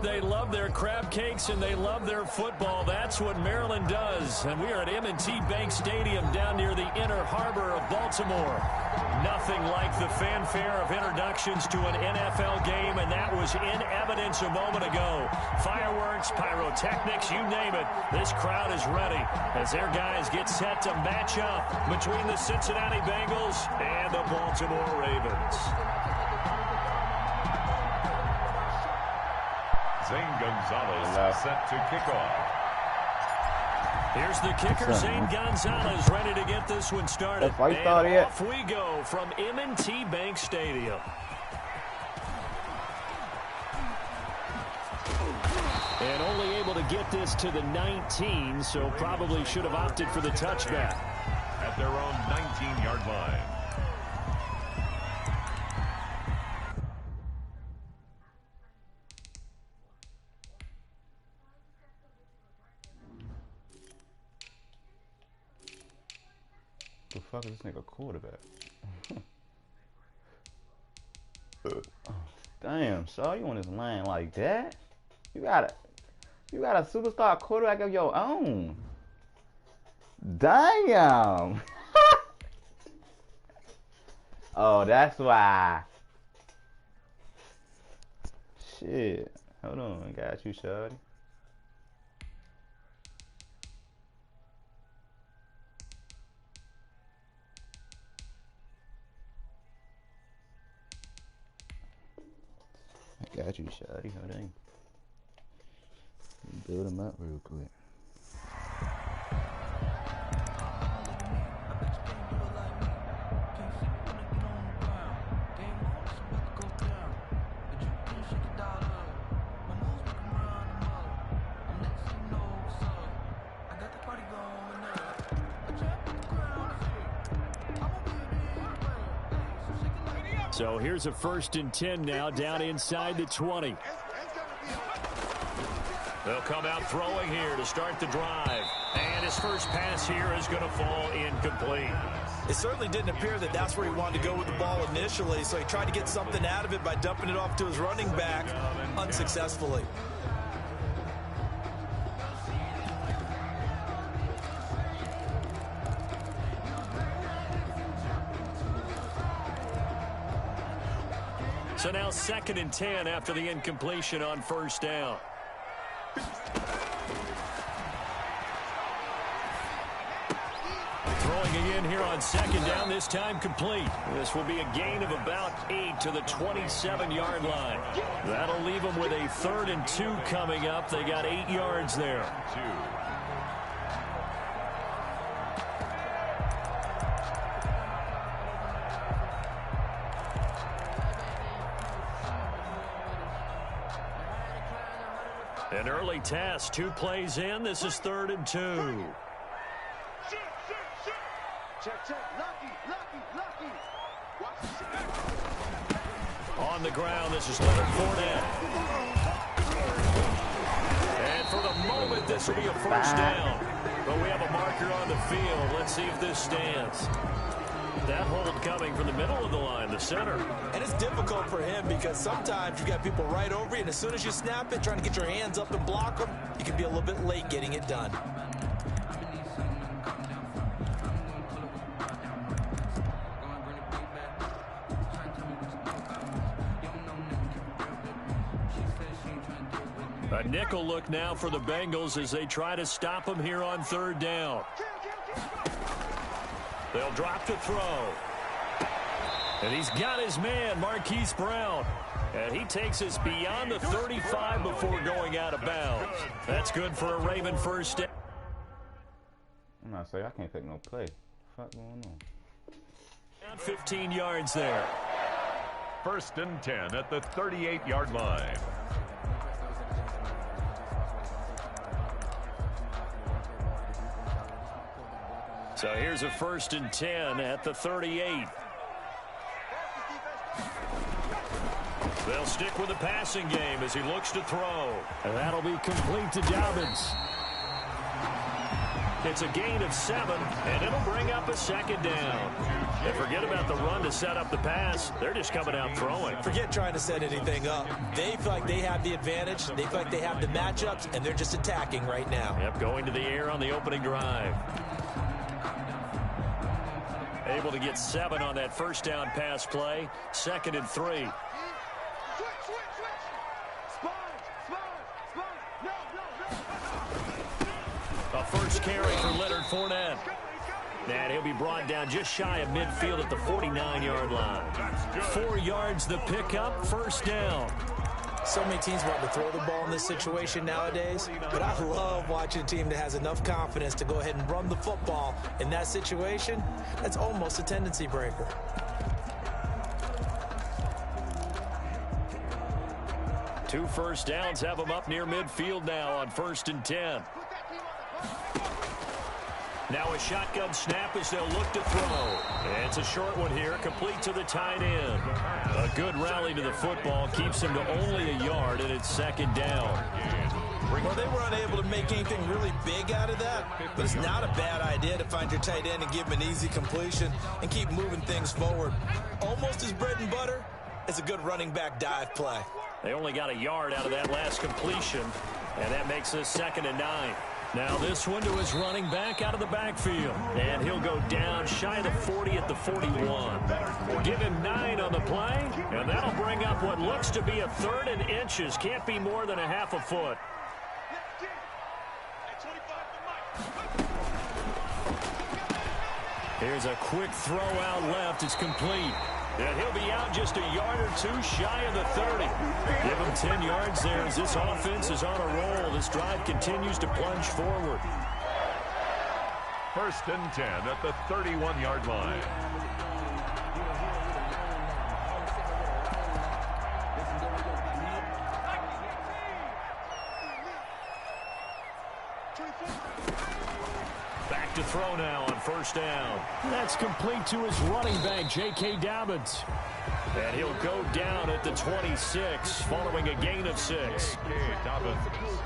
They love their crab cakes and they love their football. That's what Maryland does. And we are at M&T Bank Stadium down near the Inner Harbor of Baltimore. Nothing like the fanfare of introductions to an NFL game, and that was in evidence a moment ago. Fireworks, pyrotechnics, you name it. This crowd is ready as their guys get set to match up between the Cincinnati Bengals and the Baltimore Ravens. Zane Gonzalez set to kick off. Here's the kicker, Zane Gonzalez, ready to get this one started. And off we go from M&T Bank Stadium. And only able to get this to the 19, so probably should have opted for the touchback. At their own 19-yard line. The fuck is this nigga quarterback? Damn, so you on this line like that? You got a superstar quarterback of your own. Damn. Oh, that's why. Shit. Hold on, got you, shawty. Got you, shawty. Hold on. Build him up real quick. So here's a 1st and 10 now, down inside the 20. They'll come out throwing here to start the drive. And his first pass here is going to fall incomplete. It certainly didn't appear that that's where he wanted to go with the ball initially, so he tried to get something out of it by dumping it off to his running back unsuccessfully. So now 2nd and 10 after the incompletion on 1st down. Throwing again here on 2nd down, this time complete. This will be a gain of about 8 to the 27-yard line. That'll leave them with a 3rd and 2 coming up. They got 8 yards there. An early test, 2 plays in. This is 3rd and 2. On the ground, this is Leonard Fournette. And for the moment, this will be a 1st down. But we have a marker on the field. Let's see if this stands. That hold coming from the middle of the line, the center. And it's difficult for him because sometimes you've got people right over you, and as soon as you snap it, trying to get your hands up and block them, you can be a little bit late getting it done. A nickel look now for the Bengals as they try to stop him here on 3rd down. They'll drop to throw. And he's got his man, Marquise Brown. And he takes us beyond the 35 before going out of bounds. That's good for a Raven 1st down. I'm not saying I can't take no play. What the fuck going on? Down 15 yards there. 1st and 10 at the 38-yard line. So here's a 1st and 10 at the 38. They'll stick with the passing game as he looks to throw. And that'll be complete to Dobbins. It's a gain of 7, and it'll bring up a second down. And forget about the run to set up the pass. They're just coming out throwing. Forget trying to set anything up. They feel like they have the advantage. They feel like they have the matchups, and they're just attacking right now. Yep, going to the air on the opening drive. Able to get 7 on that first down pass play. 2nd and 3. A first carry for Leonard Fournette. And he'll be brought down just shy of midfield at the 49-yard line. 4 yards the pickup, first down. So many teams want to throw the ball in this situation nowadays, but I love watching a team that has enough confidence to go ahead and run the football in that situation. That's almost a tendency breaker. Two first downs have them up near midfield now on 1st and 10. Now a shotgun snap as they'll look to throw. And it's a short one here, complete to the tight end. A good rally to the football keeps him to only a yard, and it's 2nd down. Well, they were unable to make anything really big out of that, but it's not a bad idea to find your tight end and give him an easy completion and keep moving things forward. Almost as bread and butter as a good running back dive play. They only got a yard out of that last completion, and that makes this 2nd and 9. Now this one to his running back out of the backfield. And he'll go down shy of the 40 at the 41. Give him 9 on the play, and that'll bring up what looks to be a 3rd and inches. Can't be more than a half a foot. Here's a quick throw out left. It's complete. And he'll be out just a yard or 2 shy of the 30. Give him 10 yards there as this offense is on a roll. This drive continues to plunge forward. 1st and 10 at the 31-yard line. Back to throw now on 1st down. That's complete to his running back, J.K. Dobbins. And he'll go down at the 26, following a gain of 6.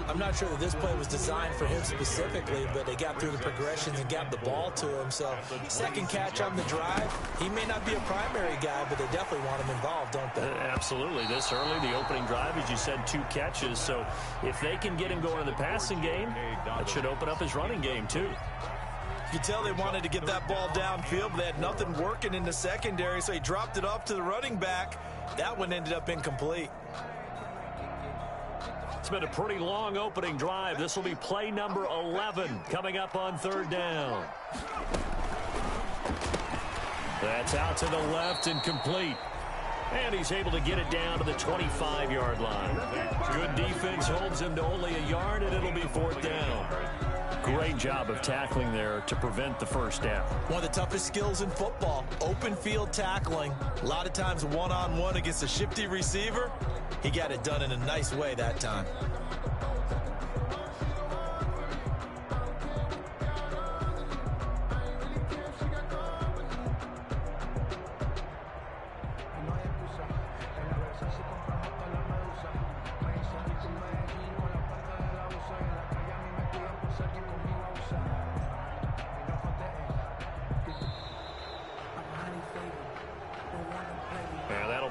I'm not sure that this play was designed for him specifically, but they got through the progressions and got the ball to him. So, 2nd catch on the drive. He may not be a primary guy, but they definitely want him involved, don't they? Absolutely. This early, the opening drive, as you said, 2 catches. So, if they can get him going in the passing game, that should open up his running game, too. You can tell they wanted to get that ball downfield, but they had nothing working in the secondary, so he dropped it off to the running back. That one ended up incomplete. It's been a pretty long opening drive. This will be play number 11 coming up on 3rd down. That's out to the left and complete. And he's able to get it down to the 25-yard line. Good defense holds him to only a yard, and it'll be 4th down. Great job of tackling there to prevent the 1st down. One of the toughest skills in football, open field tackling. A lot of times one-on-one against a shifty receiver. He got it done in a nice way that time.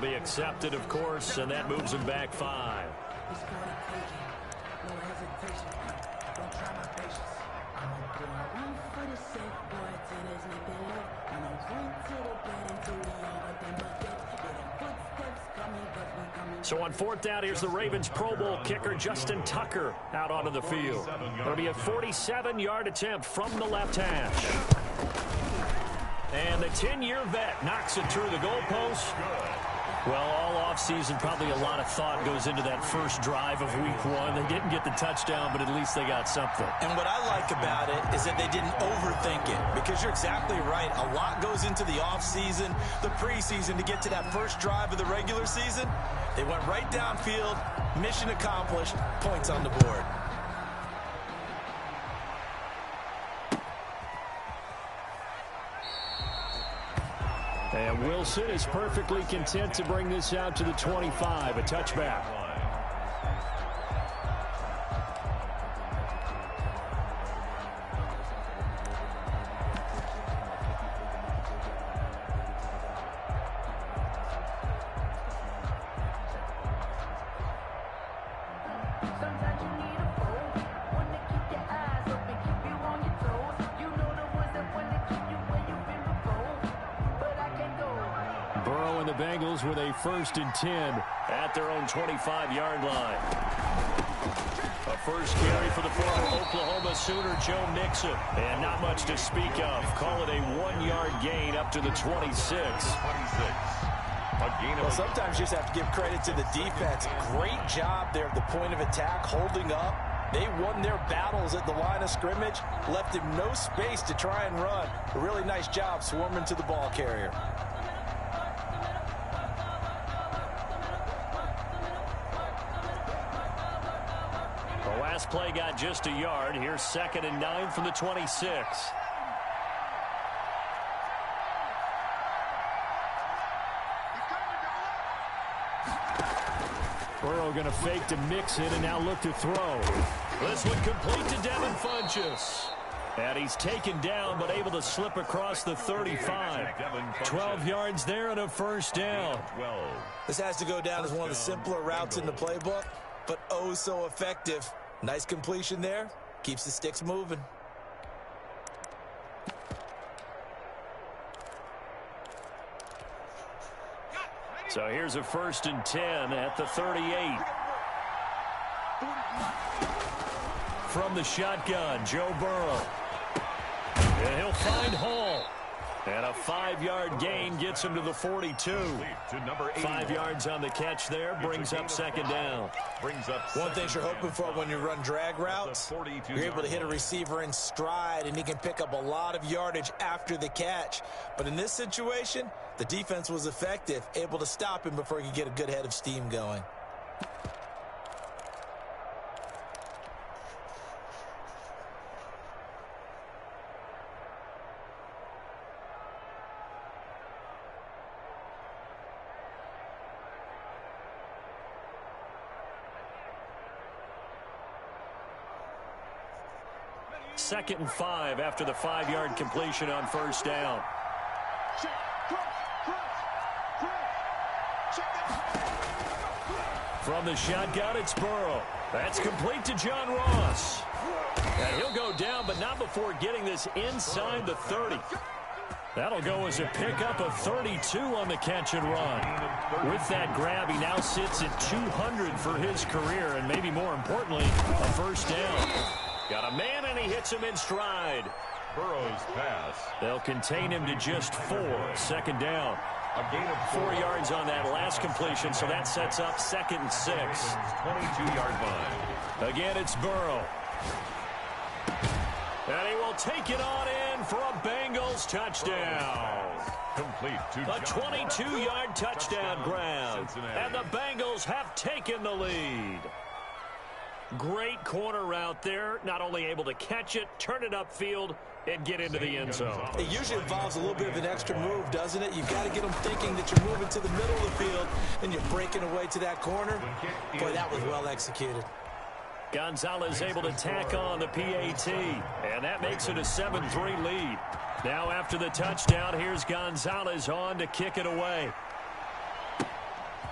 Be accepted, of course, and that moves him back 5. So on 4th down, here's the Ravens Pro Bowl kicker Justin Tucker out onto the field. It'll be a 47-yard attempt from the left hash. And the 10-year vet knocks it through the goalpost. Well, all offseason, probably a lot of thought goes into that first drive of week 1. They didn't get the touchdown, but at least they got something. And what I like about it is that they didn't overthink it, because you're exactly right. A lot goes into the offseason, the preseason to get to that first drive of the regular season. They went right downfield, mission accomplished, points on the board. And Wilson is perfectly content to bring this out to the 25, a touchback. Burrow and the Bengals with a 1st and 10 at their own 25-yard line. A first carry for the former Oklahoma Sooner, Joe Mixon. And not much to speak of. Call it a 1-yard gain up to the 26. Well, sometimes you just have to give credit to the defense. Great job there at the point of attack, holding up. They won their battles at the line of scrimmage, left him no space to try and run. A really nice job swarming to the ball carrier. The last play got just a yard. Here's 2nd and 9 from the 26. Burrow going to fake to Mixon and now look to throw. This one complete to Devin Funchess. And he's taken down but able to slip across the 35. 12 yards there and a first down. This has to go down as one of the simpler routes in the playbook, but oh so effective. Nice completion there. Keeps the sticks moving. So here's a 1st and 10 at the 38. From the shotgun, Joe Burrow. And he'll find Hall. And a 5-yard gain gets him to the 42. 5 yards on the catch there, brings up 2nd down. One thing you're hoping for when you run drag routes, you're able to hit a receiver in stride, and he can pick up a lot of yardage after the catch. But in this situation, the defense was effective, able to stop him before he could get a good head of steam going. Second and 5 after the 5-yard completion on first down. From the shotgun, it's Burrow. That's complete to John Ross. And he'll go down, but not before getting this inside the 30. That'll go as a pickup of 32 on the catch and run. With that grab, he now sits at 200 for his career, and maybe more importantly, a first down. Got a man, and he hits him in stride. Burrow's pass. They'll contain him to just 4. 2nd down. A gain of 4 yards on that last completion, so that sets up 2nd and 6. 22-yard line. Again, it's Burrow. And he will take it on in for a Bengals touchdown. Complete to A 22-yard touchdown grab. And the Bengals have taken the lead. Great corner route there. Not only able to catch it, turn it upfield, and get into the end zone. It usually involves a little bit of an extra move, doesn't it? You've got to get them thinking that you're moving to the middle of the field, and you're breaking away to that corner. Boy, that was well executed. Gonzalez able to tack on the PAT, and that makes it a 7-3 lead. Now after the touchdown, here's Gonzalez on to kick it away.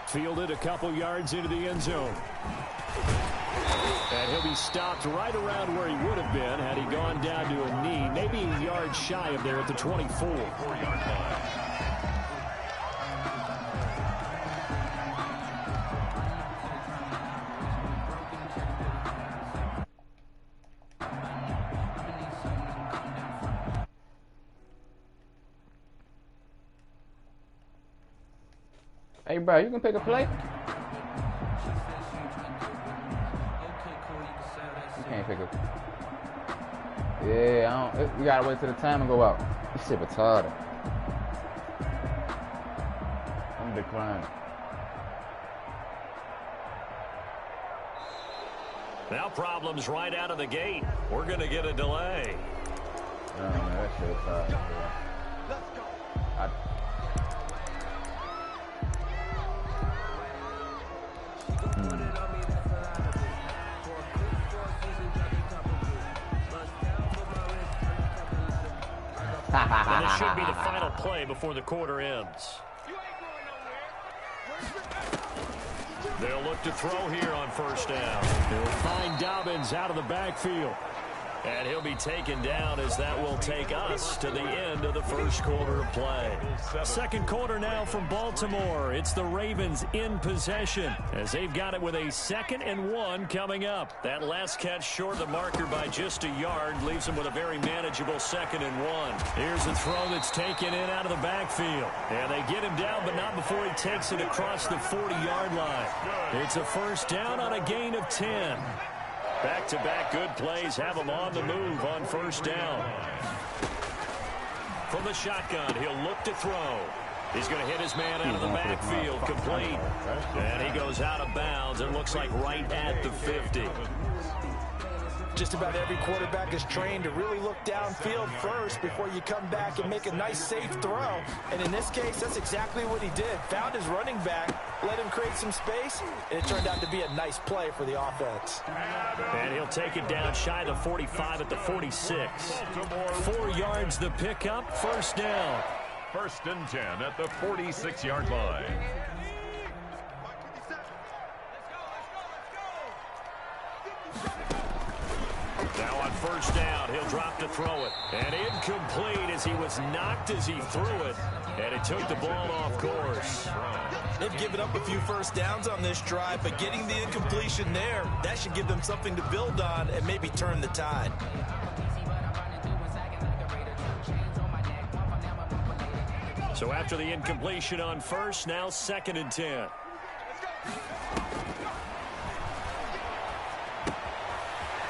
Fielded a couple yards into the end zone. And he'll be stopped right around where he would have been had he gone down to a knee, maybe a yard shy of there at the 24. 4-yard line. Hey, bro, you can pick a play? You can't pick a... Yeah, I don't... We gotta wait till the time and go out. This shit retarded. I'm declining. Now problems right out of the gate. We're going to get a delay. Oh, man, that shit retarded, bro. Let's go. And this should be the final play before the quarter ends. You ain't going nowhere. They'll look to throw here on first down. They'll find Dobbins out of the backfield. And he'll be taken down as that will take us to the end of the first quarter of play. Second quarter now from Baltimore. It's the Ravens in possession as they've got it with a 2nd and 1 coming up. That last catch short of the marker by just a yard leaves them with a very manageable 2nd and 1. Here's a throw that's taken in out of the backfield. And they get him down, but not before he takes it across the 40-yard line. It's a first down on a gain of 10. Back-to-back good plays have him on the move on first down. From the shotgun, he'll look to throw. He's going to hit his man out of the backfield, complete. And he goes out of bounds. It looks like right at the 50. Just about every quarterback is trained to really look downfield first before you come back and make a nice, safe throw. And in this case, that's exactly what he did. Found his running back, let him create some space, and it turned out to be a nice play for the offense. And he'll take it down shy of the 45 at the 46. 4 yards the pickup, first down. 1st and 10 at the 46-yard line. Now on first down, he'll drop to throw it. And incomplete as he was knocked as he threw it. And it took the ball off course. They've given up a few first downs on this drive, but getting the incompletion there, that should give them something to build on and maybe turn the tide. So after the incompletion on first, now 2nd and 10.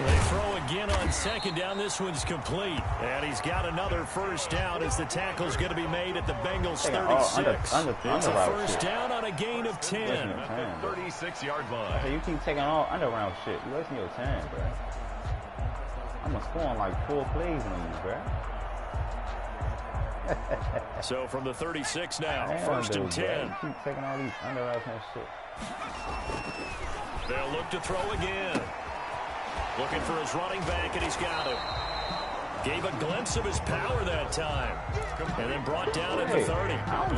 They throw again on 2nd down. This one's complete. And he's got another first down as the tackle's going to be made at the Bengals 36. It's a first down on a gain of 10. 36-yard line. So you keep taking all underground shit. You wasting your time, bro. I'm going to score on like 4 plays on you, bro. So from the 36 now, Damn, 1st and 10. Bro. You keep taking all these underground shit. They'll look to throw again. Looking for his running back, and he's got him. Gave a glimpse of his power that time. And then brought down at the 30. I'm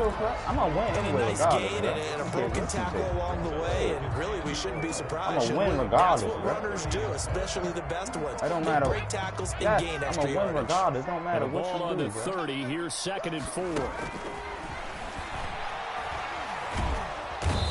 going to win anyway. A nice gain and a broken tackle along the way. And really, we shouldn't be surprised. I'm going to win regardless. That's what runners do, especially the best ones. It don't matter. They break tackles and gain extra I'm going to win regardless. It don't matter what you do, on the bro. 30. Here's 2nd and 4.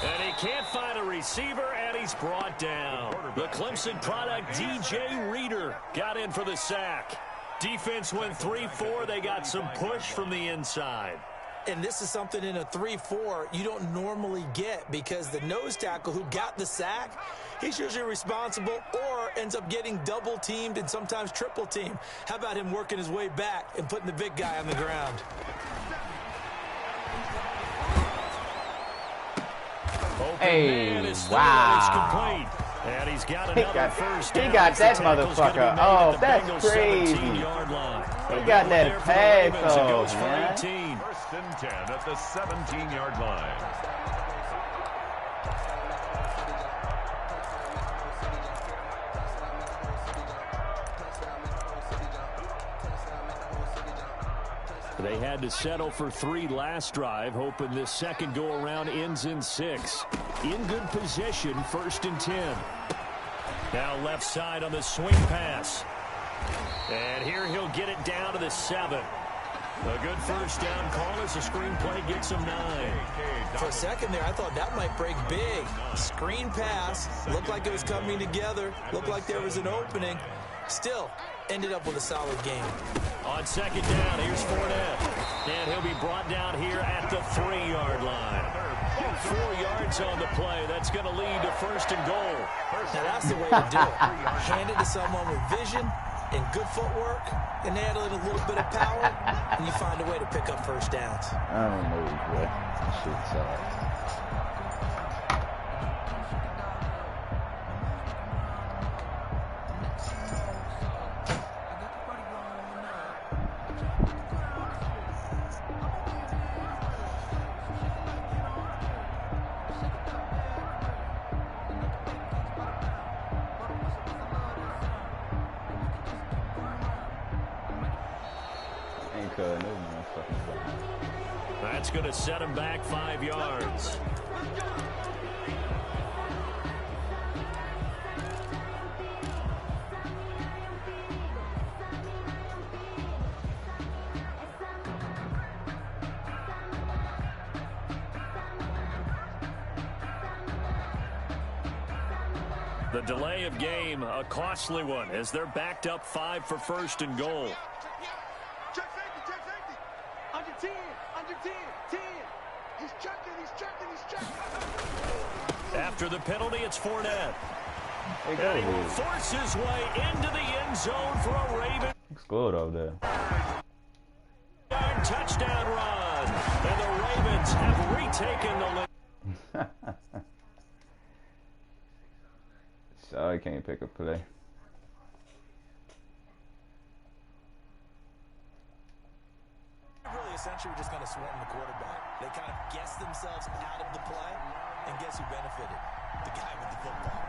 And he can't find a receiver, and he's brought down. The Clemson product, DJ Reader, got in for the sack. Defense went 3-4. They got some push from the inside. And this is something in a 3-4 you don't normally get because the nose tackle who got the sack, he's usually responsible or ends up getting double teamed and sometimes triple teamed. How about him working his way back and putting the big guy on the ground? Hey, wow. And he's got another first down. He got that motherfucker. Oh, that's crazy. He got that pass off, man. 1st and 10 at the 17-yard line. They had to settle for 3 last drive, hoping this second go-around ends in 6. In good position, 1st and 10. Now left side on the swing pass. And here he'll get it down to the 7. A good first down call as the screen play gets him 9. For a second there, I thought that might break big. Screen pass, looked like it was coming together, looked like there was an opening. Still, ended up with a solid game. On 2nd down, here's Fournette. And he'll be brought down here at the 3-yard line. 4 yards on the play. That's going to lead to 1st and goal. Now that's the way to do it. Hand it to someone with vision and good footwork, and add a little bit of power, and you find a way to pick up first downs. I don't know, bro. That shit's That's going to set him back 5 yards. The delay of game, a costly one, as they're backed up 5 for first and goal. Check safety. Under 10, 10. He's checking. After the penalty, it's Fournette. And he will force his way into the end zone for a Raven. Scored over there. Touchdown run. And the Ravens have retaken the lead. Sorry, can't pick a play. Really, essentially, we're just going to swarm the quarterback. They kind of guess themselves out of the play, and guess who benefited? The guy with the football.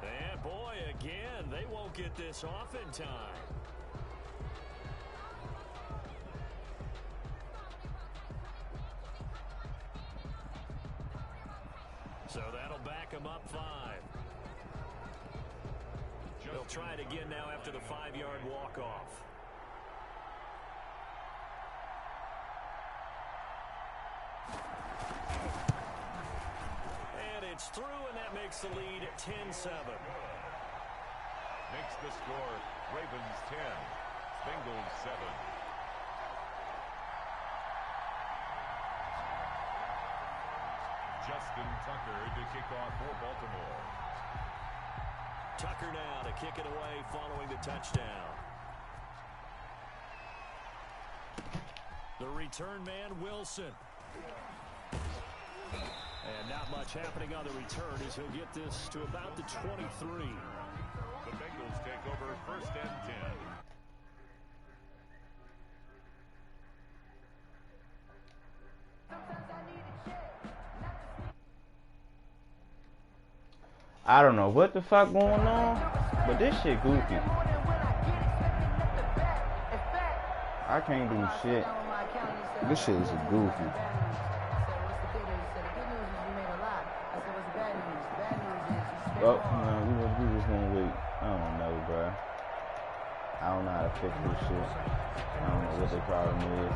And boy, again, they won't get this off in time. So that'll back him up 5. They'll try it again now after the 5-yard walk-off. And it's through, and that makes the lead 10-7. Makes the score Ravens 10, Bengals 7. Justin Tucker to kick off for Baltimore. Tucker now to kick it away following the touchdown. The return man, Wilson. And not much happening on the return as he'll get this to about the 23. The Bengals take over 1st and 10. I don't know what the fuck going on, but this shit goofy. I can't do shit. This shit is goofy. Oh, no, we just gonna wait. I don't know, bro. I don't know how to fix this shit. I don't know what the problem is.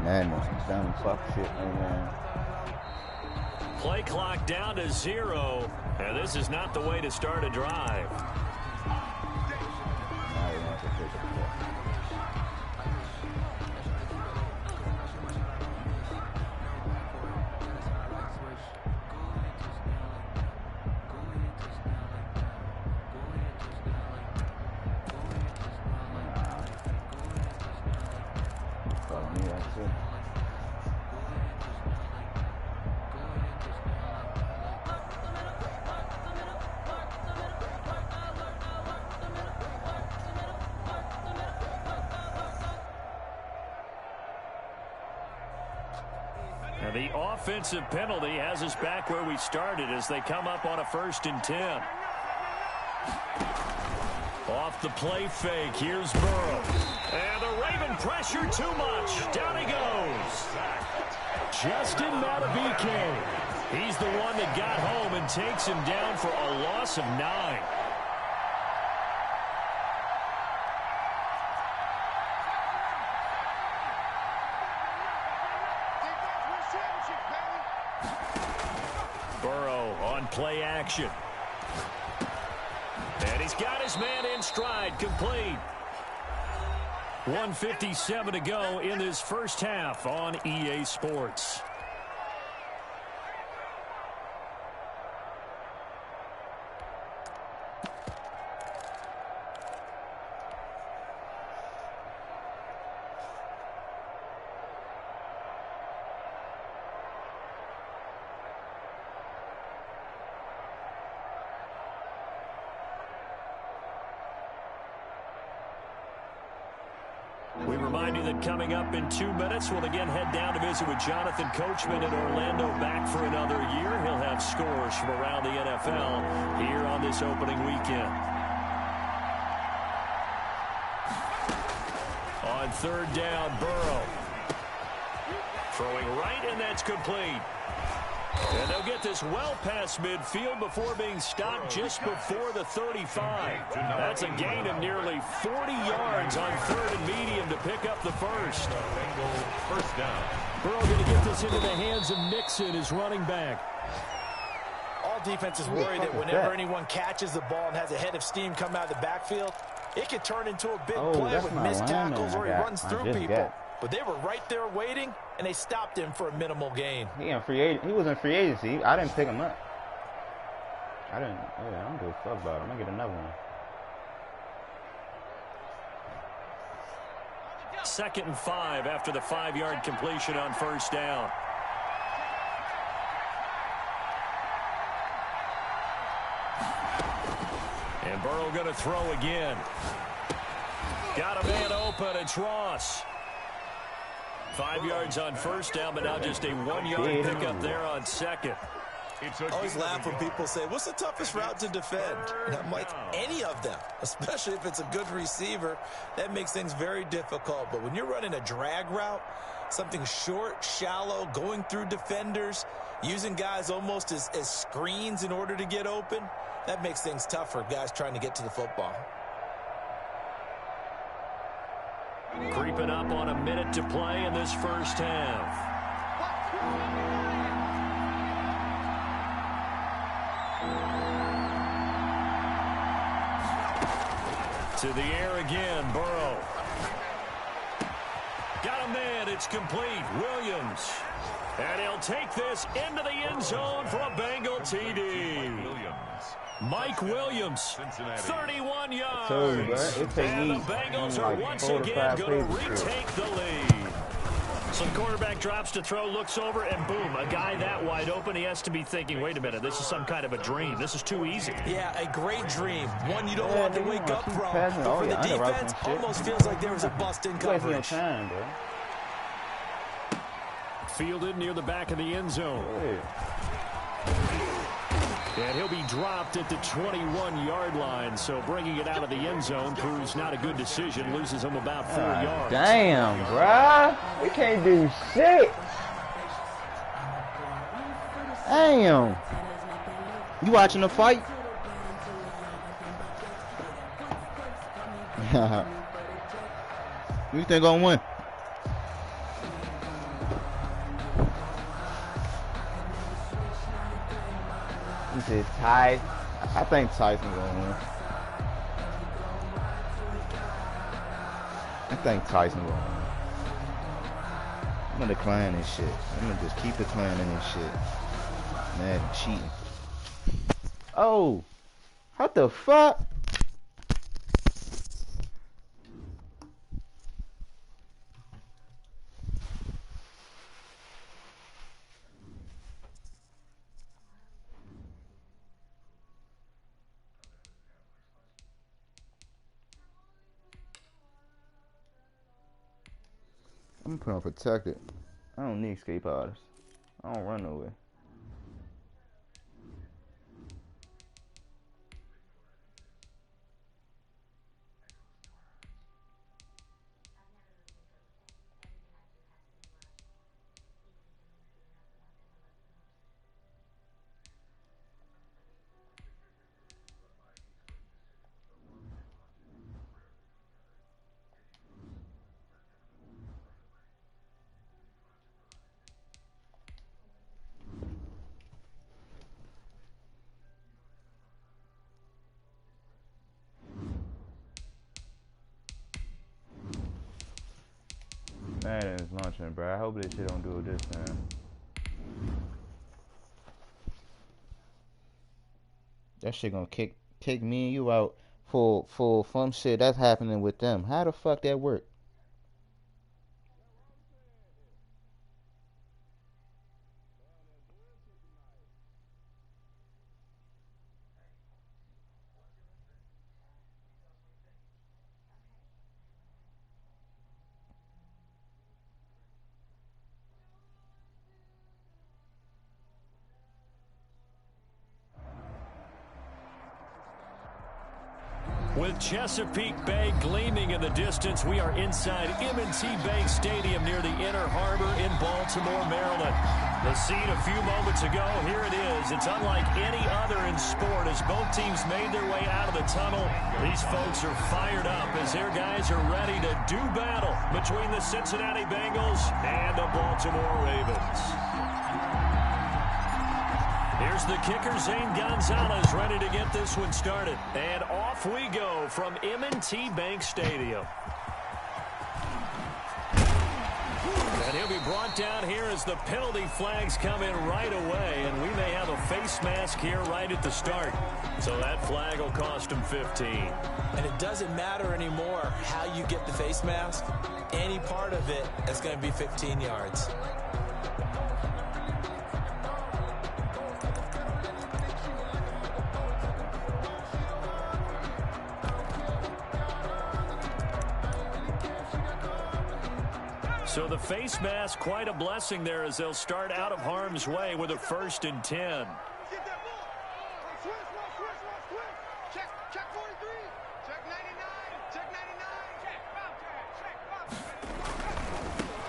Madness, dumb fuck shit, man. Play clock down to 0, and this is not the way to start a drive. Now you have to fix it. And the offensive penalty has us back where we started as they come up on a 1st and 10. Off the play fake, here's Burrow. And the Raven pressure too much. Down he goes. Justin Madubuike. He's the one that got home and takes him down for a loss of 9. Burrow on play action. And he's got his man in stride, complete. 1:57 to go in this first half on EA Sports. We remind you that coming up in 2 minutes, we'll again head down to visit with Jonathan Coachman in Orlando, back for another year. He'll have scores from around the NFL here on this opening weekend. On 3rd down, Burrow. Throwing right, and that's complete. And they'll get this well past midfield before being stopped just before the 35. That's a gain of nearly 40 yards on 3rd and medium to pick up the first. First down. Burrow going to get this into the hands of Mixon, his running back. All defenses worry that whenever anyone catches the ball and has a head of steam come out of the backfield, it could turn into a big play with missed tackles or he runs through people. But they were right there waiting, and they stopped him for a minimal gain. He was in free agency. I didn't pick him up. I don't give a fuck about him. I'm going to get another one. 2nd and 5 after the 5-yard completion on first down. And Burrow going to throw again. Got a man open. It's Ross. 5 yards on first down, but now just a 1-yard pickup there on second. I always laugh when people say, what's the toughest route to defend? And I'm like, any of them, especially if it's a good receiver. That makes things very difficult. But when you're running a drag route, something short, shallow, going through defenders, using guys almost as screens in order to get open, that makes things tough for guys trying to get to the football. Creeping up on a minute to play in this first half. To the air again, Burrow. Got a man, it's complete. Williams. And he'll take this into the end zone for a Bengal TD. Mike Williams, 31 yards. And the Bengals are once again going to retake the lead. Some quarterback drops to throw, looks over, and boom, a guy that wide open, he has to be thinking, wait a minute, this is some kind of a dream. This is too easy. Yeah, a great dream. One you don't want to wake up from. But for the defense, almost feels like there was a bust in coverage. Fielded near the back of the end zone. And he'll be dropped at the 21-yard line, so bringing it out of the end zone proves not a good decision. Loses him about 4 yards. Damn, bruh. We can't do shit. Damn. You watching the fight? Who you think gonna win? Is it Ty? I think Tyson gonna win. I think Tyson gonna win. I'm gonna decline this shit. I'm gonna just keep declining this shit. Mad and cheating. Oh, what the fuck? I'm putting on protected. I don't need escape artists. I don't run nowhere. Madden is launching, bro. I hope this shit don't do it this time. That shit gonna kick me and you out for some shit that's happening with them. How the fuck that work? With Chesapeake Bay gleaming in the distance, we are inside M&T Bank Stadium near the Inner Harbor in Baltimore, Maryland. The scene a few moments ago, here it is. It's unlike any other in sport as both teams made their way out of the tunnel. These folks are fired up as their guys are ready to do battle between the Cincinnati Bengals and the Baltimore Ravens. Here's the kicker, Zane Gonzalez, ready to get this one started. And off we go from M&T Bank Stadium. And he'll be brought down here as the penalty flags come in right away. And we may have a face mask here right at the start. So that flag will cost him 15. And it doesn't matter anymore how you get the face mask. Any part of it is going to be 15 yards. So the face mask, quite a blessing there as they'll start out of harm's way with a 1st and 10. Get that ball. Switch. Check 43. Check 99. Check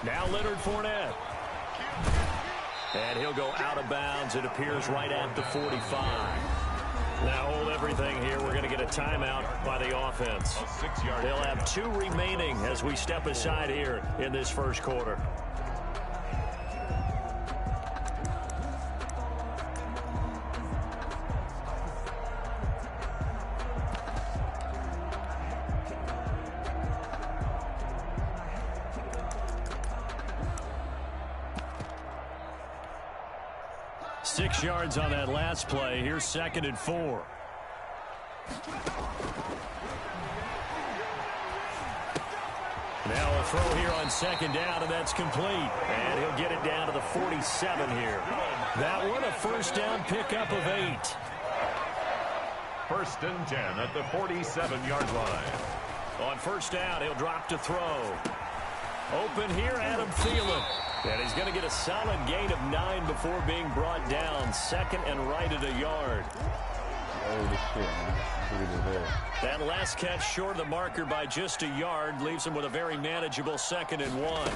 99. Now Leonard Fournette. And he'll go out of bounds. It appears right at the 45. Now hold everything here. We're going to get a timeout by the offense. They'll have 2 remaining as we step aside here in this first quarter. Six yards on that last play. Here's 2nd and 4. Now a throw here on 2nd down, and that's complete. And he'll get it down to the 47 here. That one a 1st down pickup of 8. 1st and 10 at the 47-yard line. On 1st down, he'll drop to throw. Open here, Adam Thielen. And he's going to get a solid gain of 9 before being brought down. 2nd and right at a yard. That last catch short of the marker by just a yard leaves him with a very manageable 2nd and 1.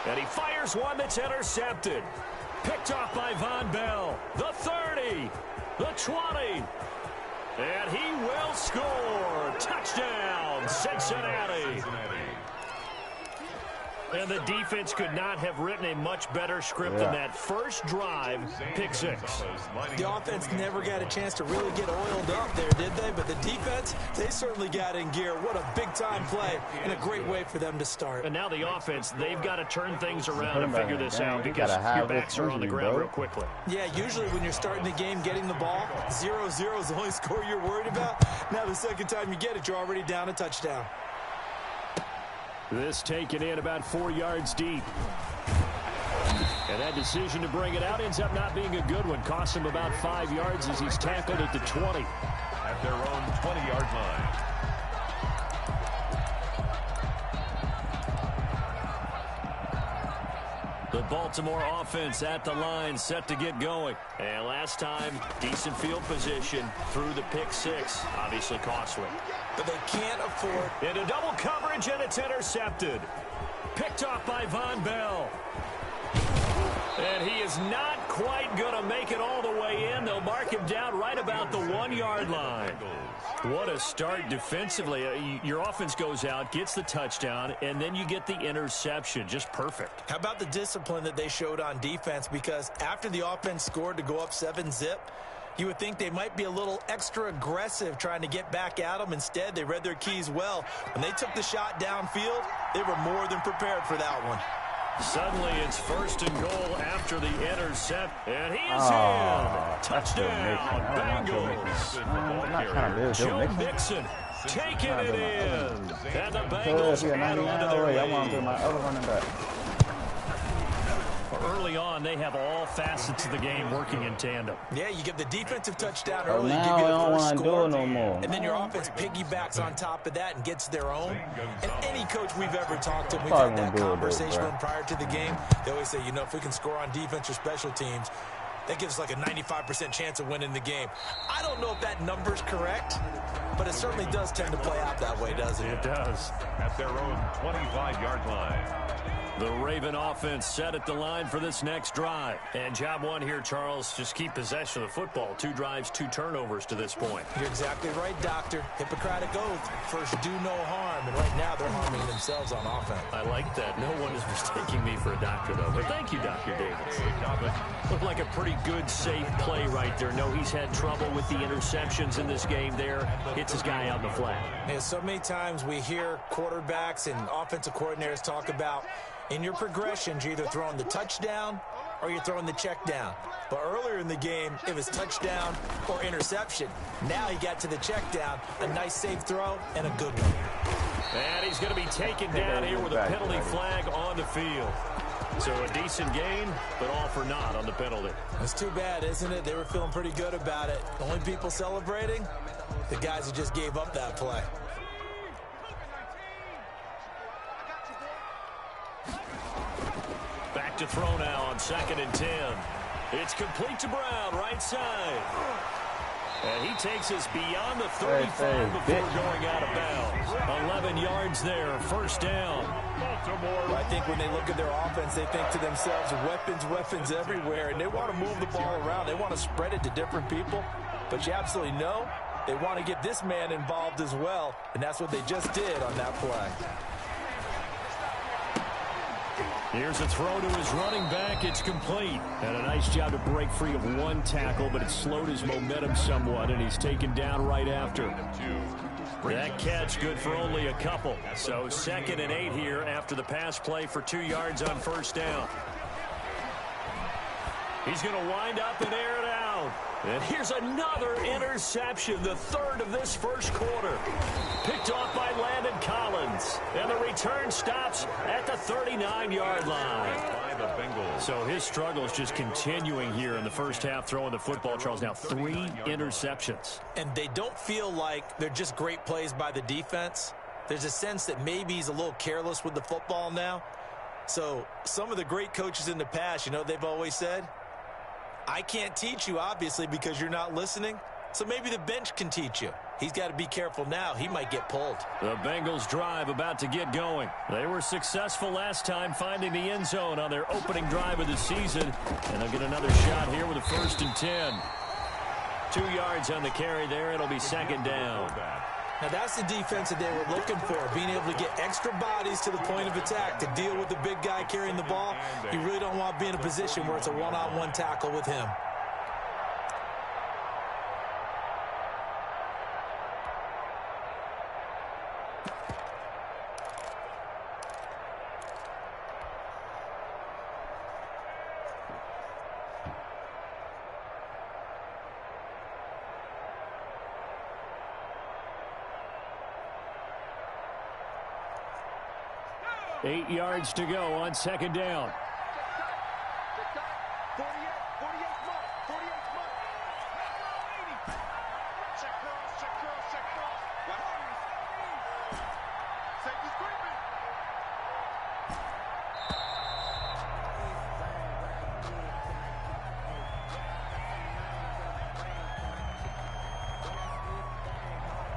And he fires one that's intercepted. Picked off by Von Bell. The 30. The 20. And he will score. Touchdown, Cincinnati. And the defense could not have written a much better script than that first drive, pick 6. The offense never got a chance to really get oiled up there, did they? But the defense, they certainly got in gear. What a big-time play and a great way for them to start. And now the offense, they've got to turn things around and figure this out because your backs are on the ground real quickly. Yeah, usually when you're starting the game, getting the ball, 0-0 is the only score you're worried about. Now the second time you get it, you're already down a touchdown. This taken in about 4 yards deep. And that decision to bring it out ends up not being a good one. Costs him about 5 yards as he's tackled at the 20. At their own 20-yard line. The Baltimore offense at the line, set to get going. And last time, decent field position through the pick 6. Obviously costly. But they can't afford. Into double coverage, and it's intercepted. Picked off by Von Bell. And he is not quite going to make it all the way in. They'll mark him down right about the 1-yard line. What a start defensively. Your offense goes out, gets the touchdown, and then you get the interception. Just perfect. How about the discipline that they showed on defense? Because after the offense scored to go up 7-zip, you would think they might be a little extra aggressive trying to get back at them. Instead, they read their keys well. When they took the shot downfield, they were more than prepared for that one. Suddenly, it's 1st and goal after the intercept, and he is in. Touchdown, Bengals. Joe Mixon taking it in. And the Bengals add on to their lead. Early on, they have all facets of the game working in tandem. Yeah, you get the defensive touchdown early, give you the first score, and then your offense piggybacks on top of that and gets their own. And any coach we've ever talked to, we've had that conversation prior to the game. They always say, you know, if we can score on defense or special teams, that gives like a 95% chance of winning the game. I don't know if that number's correct, but it certainly does tend to play out that way, doesn't it? It does. At their own 25-yard line. The Raven offense set at the line for this next drive. And job one here, Charles, just keep possession of the football. 2 drives, 2 turnovers to this point. You're exactly right, Doctor. Hippocratic oath. First, do no harm. And right now, they're harming themselves on offense. I like that. No one is mistaking me for a doctor, though. But thank you, Dr. Davis. Looked like a pretty good, safe play right there. No, he's had trouble with the interceptions in this game there. Hits his guy out in the flat. Yeah, so many times we hear quarterbacks and offensive coordinators talk about in your progressions, you're either throwing the touchdown or you're throwing the check down. But earlier in the game, it was touchdown or interception. Now he got to the check down, a nice safe throw, and a good one. And he's going to be taken down here with a penalty flag on the field. So a decent gain, but all for naught on the penalty. It's too bad, isn't it? They were feeling pretty good about it. The only people celebrating, the guys who just gave up that play. Back to throw now on 2nd and 10. It's complete to Brown, right side. And he takes us beyond the 35 before going out of bounds. 11 yards there, first down. Baltimore. I think when they look at their offense, they think to themselves, weapons everywhere, and they want to move the ball around. They want to spread it to different people. But you absolutely know they want to get this man involved as well, and that's what they just did on that play. Here's a throw to his running back. It's complete. And a nice job to break free of 1 tackle, but it slowed his momentum somewhat, and he's taken down right after. That catch good for only a couple. So 2nd and 8 here after the pass play for 2 yards on first down. He's going to wind up and air it out. And here's another interception, the 3rd of this first quarter. Picked off by Landon Collins. And the return stops at the 39-yard line. By the Bengals. So his struggle is just continuing here in the first half, throwing the football, Charles. Now 3 interceptions. And they don't feel like they're just great plays by the defense. There's a sense that maybe he's a little careless with the football now. So some of the great coaches in the past, you know, they've always said, I can't teach you, obviously, because you're not listening. So maybe the bench can teach you. He's got to be careful now. He might get pulled. The Bengals drive about to get going. They were successful last time finding the end zone on their opening drive of the season. And they'll get another shot here with a 1st and 10. 2 yards on the carry there. It'll be 2nd down. Now, that's the defense that they were looking for, being able to get extra bodies to the point of attack to deal with the big guy carrying the ball. You really don't want to be in a position where it's a one-on-one tackle with him. Eight yards to go on 2nd down.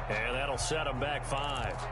And that'll set him back 5.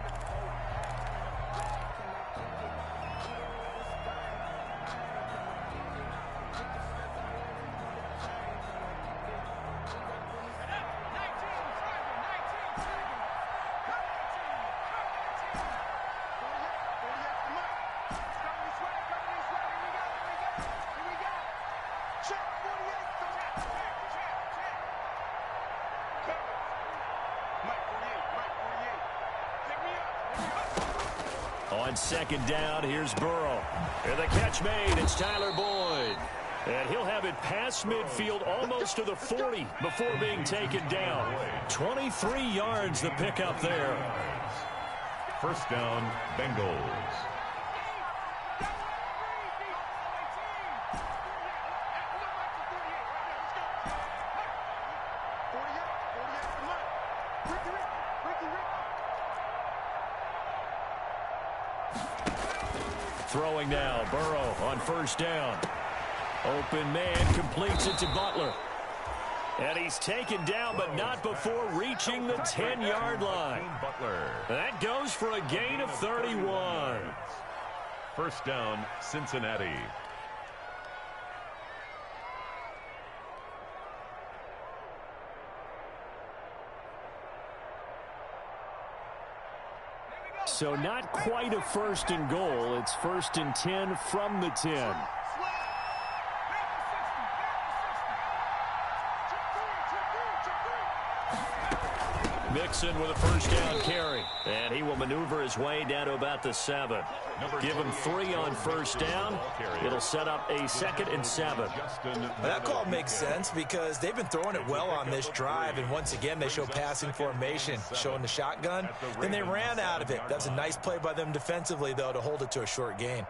On 2nd down, here's Burrow. And the catch made, it's Tyler Boyd. And he'll have it past midfield almost to the 40 before being taken down. 23 yards the pickup there. First down, Bengals. Throwing now, Burrow on first down. Open man completes it to Butler. And he's taken down, but not before reaching the 10-yard line. That goes for a gain of 31. First down, Cincinnati. So not quite a first and goal. It's first and 10 from the 10. Mixon with a first down carry. And he will maneuver his way down to about the 7. Give him 3 on first down. It'll set up a 2nd and 7. That call makes sense because they've been throwing it well on this drive, and once again they show passing formation, showing the shotgun. Then they ran out of it. That's a nice play by them defensively, though, to hold it to a short gain.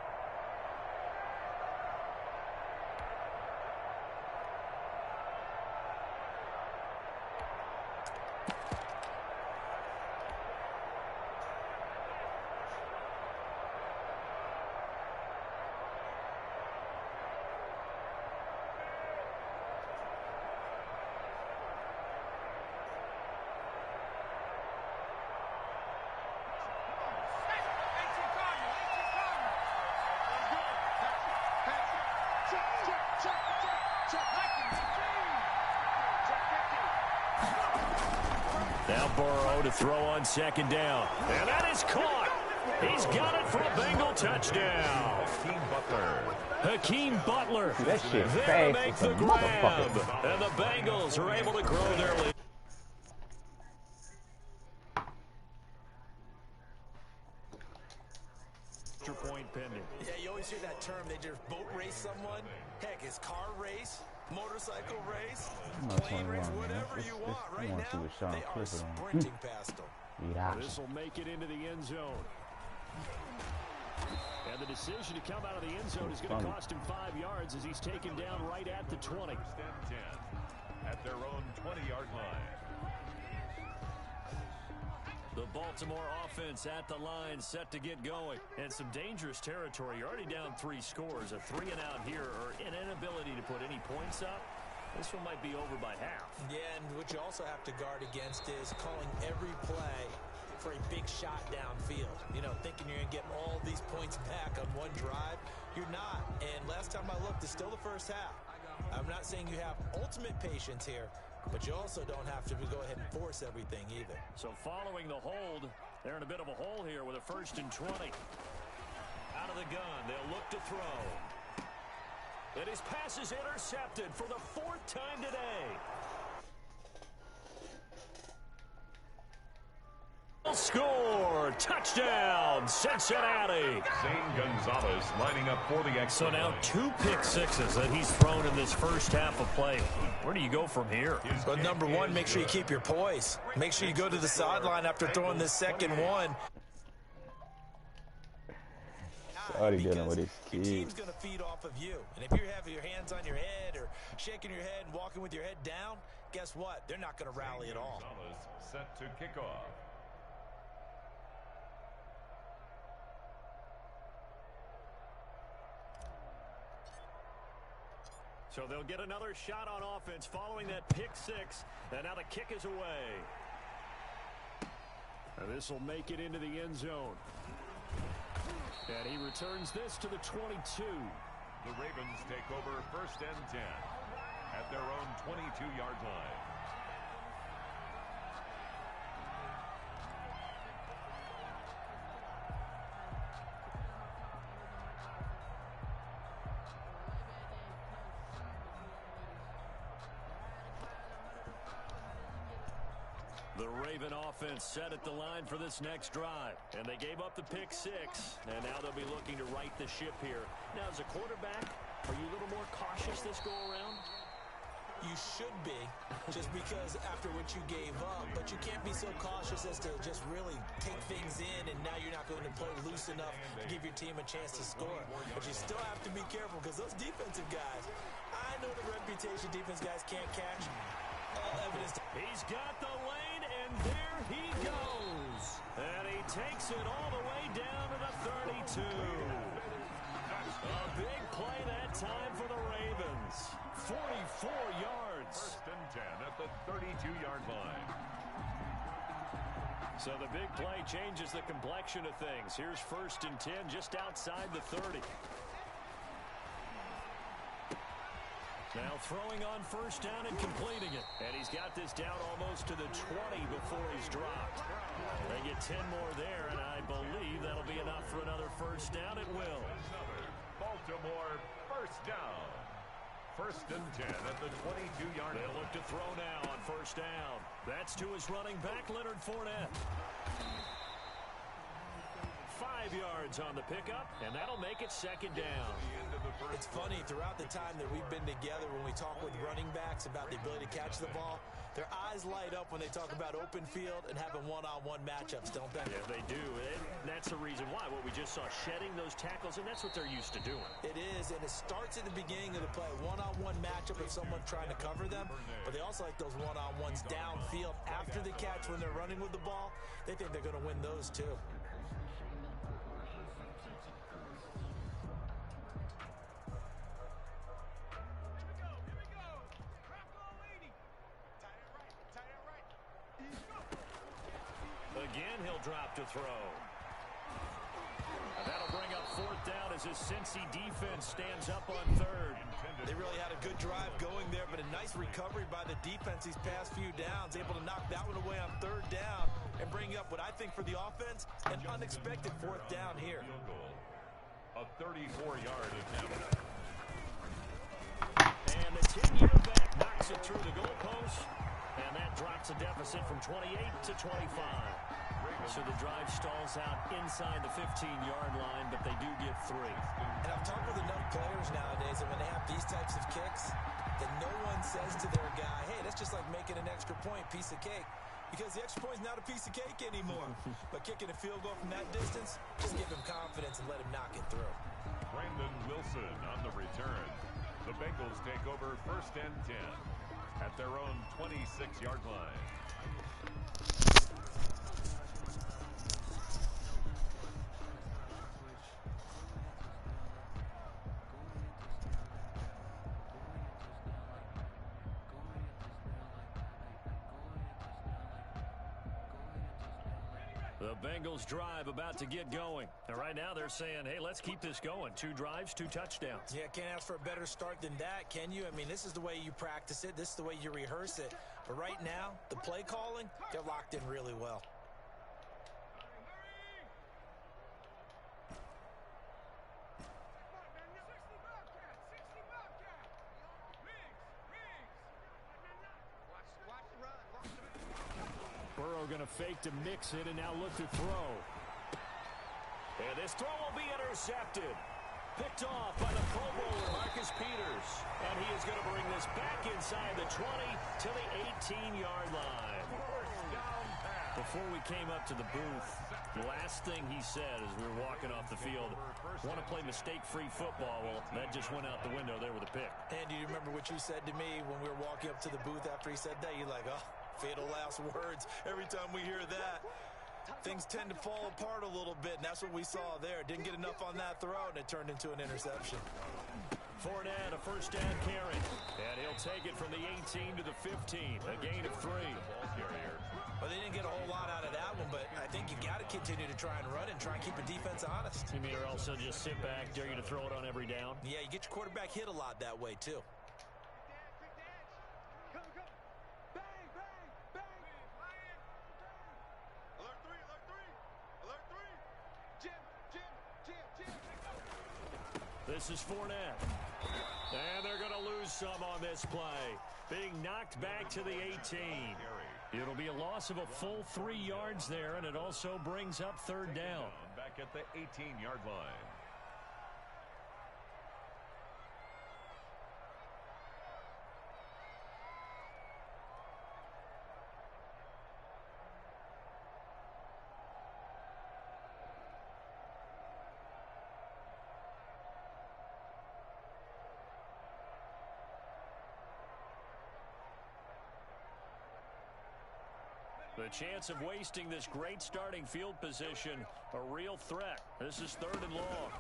Now Burrow to throw on 2nd down. And that is caught. He's got it for a Bengal touchdown. Hakeem Butler That shit there to fast make as the a grab. motherfucker. And the Bengals are able to grow their lead. Point pending. Yeah, you always hear that term. They just boat race someone. Heck, it's car race, motorcycle race, plane race, whatever you want. Right now, they are sprinting past them. This will make it into the end zone. And the decision to come out of the end zone is going to cost him 5 yards as he's taken down right at the 20. At their own 20-yard line. The Baltimore offense at the line, set to get going. And some dangerous territory. You're already down 3 scores. A 3 and out here, or an inability to put any points up. This one might be over by half. Yeah, and what you also have to guard against is calling every play for a big shot downfield. You know, thinking you're going to get all these points back on one drive. You're not. And last time I looked, it's still the first half. I'm not saying you have ultimate patience here, but you also don't have to go ahead and force everything either. So following the hold, they're in a bit of a hole here with a 1st and 20. Out of the gun, they'll look to throw. And his pass is intercepted for the 4th time today. Score! Touchdown, Cincinnati! Zane Gonzalez lining up for the extra. So now 2 pick sixes that he's thrown in this first half of play. Where do you go from here? But number one, make sure you keep your poise. Make sure you go to the sideline after throwing this second one. Already dealing with his your kids. team's going to feed off of you. And if you're having your hands on your head or shaking your head and walking with your head down, guess what? They're not going to rally at all. Gonzalez set to kick off. So they'll get another shot on offense following that pick 6. And now the kick is away. And this will make it into the end zone. And he returns this to the 22. The Ravens take over 1st and 10 at their own 22-yard line. The Raven offense set at the line for this next drive. And they gave up the pick 6. And now they'll be looking to right the ship here. Now, as a quarterback, are you a little more cautious this go-around? You should be, just because after what you gave up. But you can't be so cautious as to just really take things in, and now you're not going to play loose enough to give your team a chance to score. But you still have to be careful because those defensive guys, I know the reputation defense guys can't catch. All evidence. He's got the lane, and there he goes. And he takes it all the way down to the 32. A big play that time for the Ravens. 44 yards. First and 10 at the 32-yard line. So the big play changes the complexion of things. Here's first and 10 just outside the 30. Now throwing on first down and completing it. And he's got this down almost to the 20 before he's dropped. They get 10 more there, and I believe that'll be enough for another first down. It will. Baltimore first down. First and 10 at the 22-yard line. They'll look to throw now on first down. That's to his running back, Leonard Fournette. 5 yards on the pickup, and that'll make it second down. It's funny, throughout the time that we've been together, when we talk with running backs about the ability to catch the ball, their eyes light up when they talk about open field and having one-on-one matchups, don't they? Yeah, they do. And that's the reason why. What we just saw, shedding those tackles, and that's what they're used to doing. It is, and it starts at the beginning of the play. One-on-one matchup with someone trying to cover them, but they also like those one-on-ones downfield after the catch when they're running with the ball. They think they're going to win those, too. Again, he'll drop to throw. And that'll bring up fourth down as his Cincy defense stands up on third. They really had a good drive going there, but a nice recovery by the defense these past few downs, able to knock that one away on third down and bring up what I think for the offense, an unexpected fourth down here. A 34-yard attempt. And the 10-year back knocks it through the goalpost, and that drops a deficit from 28 to 25. So the drive stalls out inside the 15-yard line, but they do get 3. And I've talked with enough players nowadays that when they have these types of kicks, that no one says to their guy, hey, that's just like making an extra point, piece of cake. Because the extra point is not a piece of cake anymore. But kicking a field goal from that distance, just give him confidence and let him knock it through. Brandon Wilson on the return. The Bengals take over first and 10 at their own 26-yard line. The Bengals drive about to get going. And right now they're saying, hey, let's keep this going. 2 drives, 2 touchdowns. Yeah, can't ask for a better start than that, can you? I mean, this is the way you practice it. This is the way you rehearse it. But right now, the play calling, they're locked in really well. Going to fake to mix it and now look to throw. And this throw will be intercepted. Picked off by the Pro Bowler, Marcus Peters. And he is going to bring this back inside the 20 to the 18-yard line. Before we came up to the booth, the last thing he said as we were walking off the field, want to play mistake-free football. Well, that just went out the window there with a pick. And do you remember what you said to me when we were walking up to the booth after he said that? You're like, oh, fatal last words. Every time we hear that, things tend to fall apart a little bit, and that's what we saw there. Didn't get enough on that throw, and it turned into an interception. Fournette, a first down carry. And he'll take it from the 18 to the 15, a gain of 3. Well, they didn't get a whole lot out of that one, but I think you got to continue to try and run and try and keep a defense honest. You mean, or also just sit back, dare you to throw it on every down? Yeah, you get your quarterback hit a lot that way, too. This is Fournette. And they're going to lose some on this play. Being knocked back to the 18. It'll be a loss of a full 3 yards there, and it also brings up third down. Back at the 18-yard line. The chance of wasting this great starting field position, a real threat. This is 3rd and long.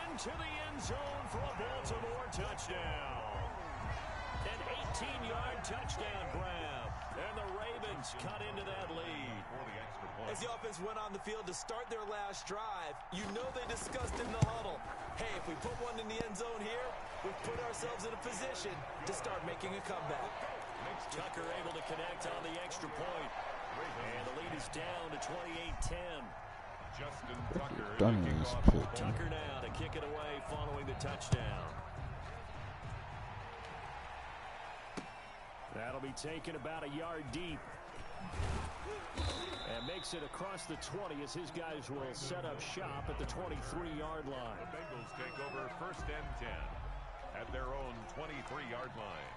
into the end zone for a Baltimore touchdown. An 18-yard touchdown grab. And the Ravens cut into that lead. As the offense went on the field to start their last drive, you know they discussed in the huddle, hey, if we put one in the end zone here, we put ourselves in a position to start making a comeback. Tucker able to connect on the extra point. And the lead is down to 28-10. Justin Tucker. Tucker now to kick it away following the touchdown. That'll be taken about a yard deep. And makes it across the 20 as his guys will set up shop at the 23-yard line. The Bengals take over 1st and 10 at their own 23-yard line.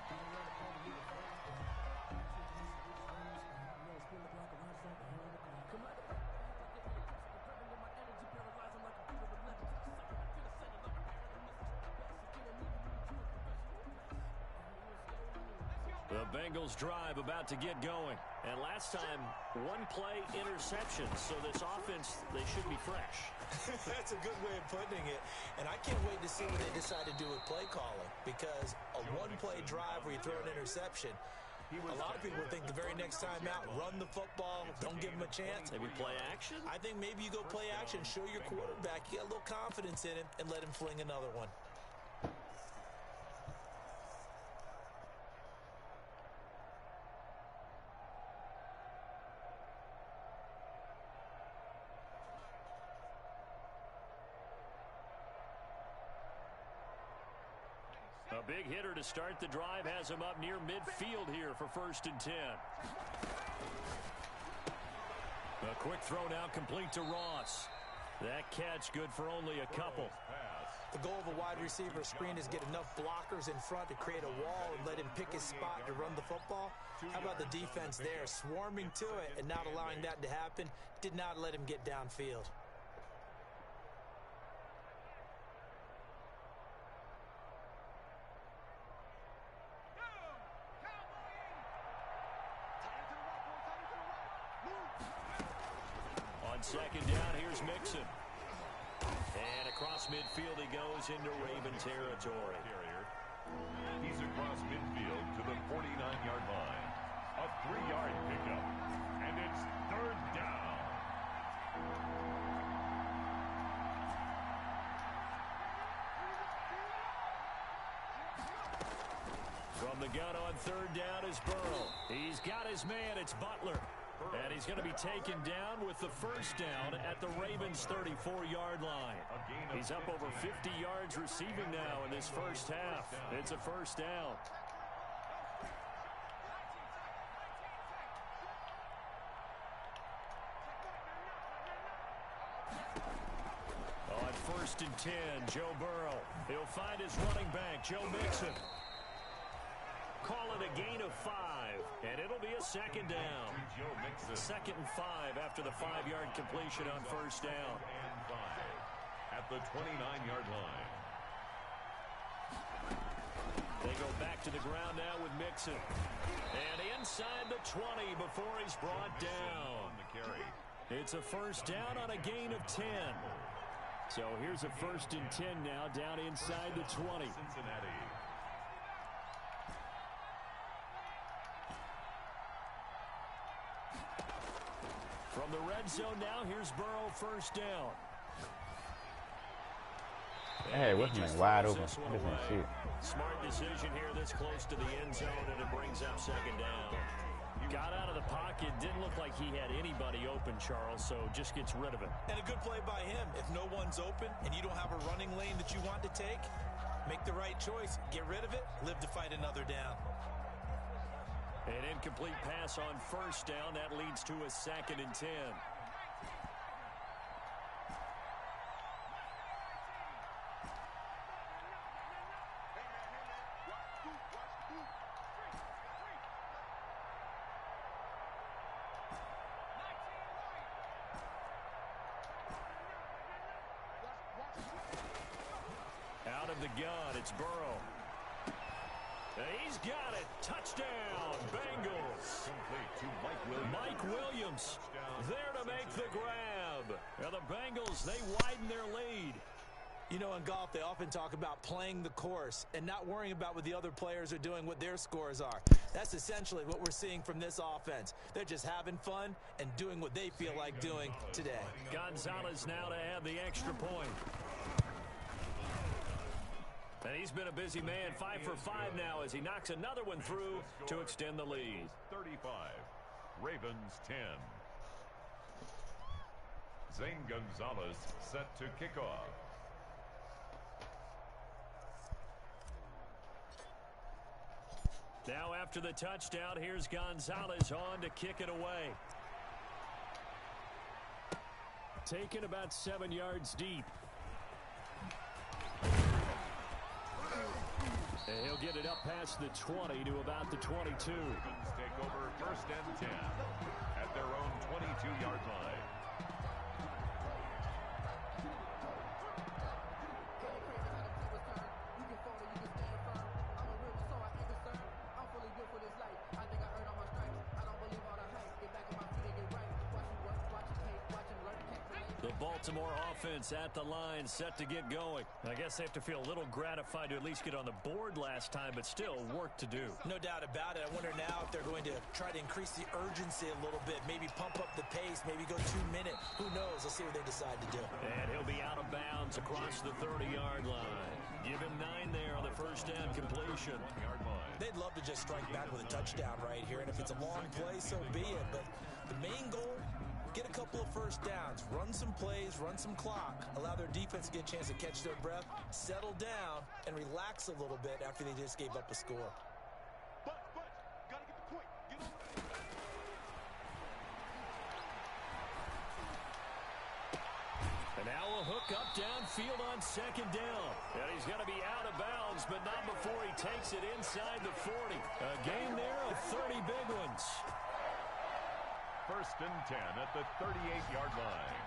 The Bengals drive about to get going. And last time, one play interception. So this offense, they should be fresh. That's a good way of putting it. And I can't wait to see what they decide to do with play calling. Because a one-play drive where you throw an interception, a lot of people think the very next time out, run the football, don't give them a chance. Maybe play action? I think maybe you go play action, show your quarterback, you get a little confidence in him, and let him fling another one. A big hitter to start the drive has him up near midfield here for 1st and 10. A quick throw now complete to Ross. That catch good for only a couple. The goal of a wide receiver screen is get enough blockers in front to create a wall and let him pick his spot to run the football. How about the defense there, swarming to it and not allowing that to happen? Did not let him get downfield. On 2nd down, here's Mixon. And across midfield he goes into Raven territory. He's across midfield to the 49-yard line. A 3-yard pickup. And it's 3rd down. From the gun on 3rd down is Burrow. He's got his man. It's Butler. And he's going to be taken down with the 1st down at the Ravens' 34-yard line. He's up over 50 yards receiving now in this first half. It's a 1st down. On 1st and 10, Joe Burrow. He'll find his running back, Joe Mixon. Call it a gain of 5, and it'll be a 2nd down. 2nd and 5 after the 5-yard completion on 1st down. At the 29-yard line. They go back to the ground now with Mixon. And inside the 20 before he's brought down. It's a 1st down on a gain of 10. So here's a 1st and 10 now down inside the 20. Cincinnati. From the red zone now, here's Burrow 1st down. Hey, what's my wide open? Different shit. Smart decision here this close to the end zone, and it brings up 2nd down. Got out of the pocket, didn't look like he had anybody open, Charles, so just gets rid of it. And a good play by him. If no one's open and you don't have a running lane that you want to take, make the right choice. Get rid of it, live to fight another down. An incomplete pass on 1st down. That leads to a 2nd and 10. Out of the gun, it's Burrow. He's got it. Touchdown, Bengals. Mike Williams there to make the grab. Now the Bengals, they widen their lead. You know, in golf, they often talk about playing the course and not worrying about what the other players are doing, what their scores are. That's essentially what we're seeing from this offense. They're just having fun and doing what they feel like doing today. Gonzalez now to add the extra point. And he's been a busy man, 5 for 5 now as he knocks another one through to extend the lead. 35, Ravens 10. Zane Gonzalez set to kick off. Now after the touchdown, here's Gonzalez on to kick it away. Taken about 7 yards deep. And he'll get it up past the 20 to about the 22. Ravens take over 1st and 10 at their own 22-yard line. The Baltimore offense at the line, set to get going. I guess they have to feel a little gratified to at least get on the board last time, but still work to do. No doubt about it. I wonder now if they're going to try to increase the urgency a little bit, maybe pump up the pace, maybe go 2 minute. Who knows? Let's see what they decide to do. And he'll be out of bounds across the 30-yard line. Give him 9 there on the first down completion. They'd love to just strike back with a touchdown right here, and if it's a long play, so be it. But the main goal, get a couple of first downs, run some plays, run some clock, allow their defense to get a chance to catch their breath, settle down, and relax a little bit after they just gave up a score. Gotta get the point. Get on. And now a hook up downfield on 2nd down. And he's going to be out of bounds, but not before he takes it inside the 40. A gain there of 30 big ones. 1st and 10 at the 38-yard line.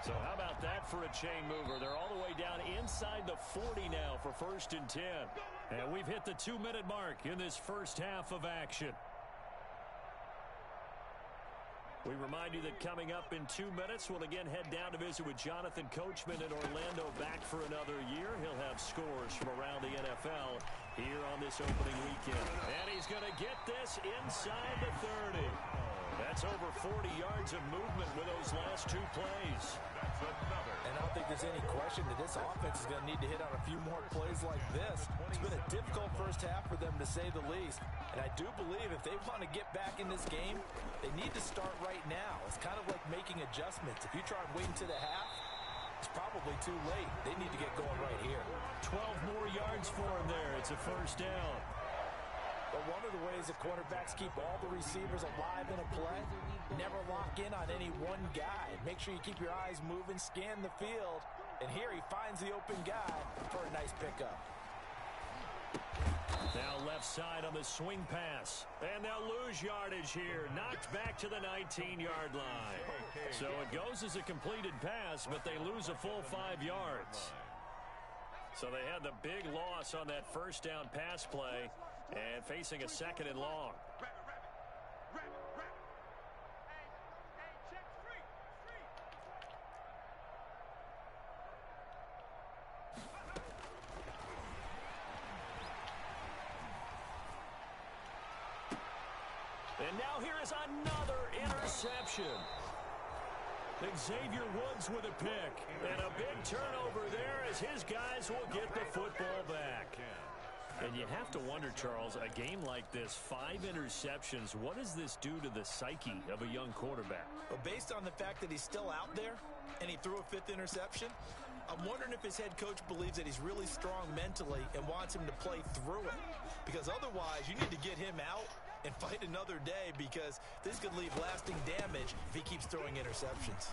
So how about that for a chain mover? They're all the way down inside the 40 now for 1st and 10. And we've hit the 2-minute mark in this first half of action. We remind you that coming up in 2 minutes, we'll again head down to visit with Jonathan Coachman in Orlando, back for another year. He'll have scores from around the NFL here on this opening weekend. And he's going to get this inside the 30. That's over 40 yards of movement with those last 2 plays. That's another. And I don't think there's any question that this offense is going to need to hit on a few more plays like this. It's been a difficult first half for them, to say the least. And I do believe if they want to get back in this game, they need to start right now. It's kind of like making adjustments. If you try and wait until the half, it's probably too late. They need to get going right here. 12 more yards for him there. It's a first down. But one of the ways that quarterbacks keep all the receivers alive in a play, never lock in on any one guy. Make sure you keep your eyes moving, scan the field, and here he finds the open guy for a nice pickup. Now left side on the swing pass. And they'll lose yardage here. Knocked back to the 19-yard line. So it goes as a completed pass, but they lose a full 5 yards. So they had the big loss on that first down pass play and facing a 2nd and long. And now here is another interception. Xavier Woods with a pick. And a big turnover there as his guys will get the football back. And you have to wonder, Charles, a game like this, 5 interceptions, what does this do to the psyche of a young quarterback? Well, based on the fact that he's still out there and he threw a 5th interception, I'm wondering if his head coach believes that he's really strong mentally and wants him to play through it. Because otherwise, you need to get him out and fight another day, because this could leave lasting damage if he keeps throwing interceptions.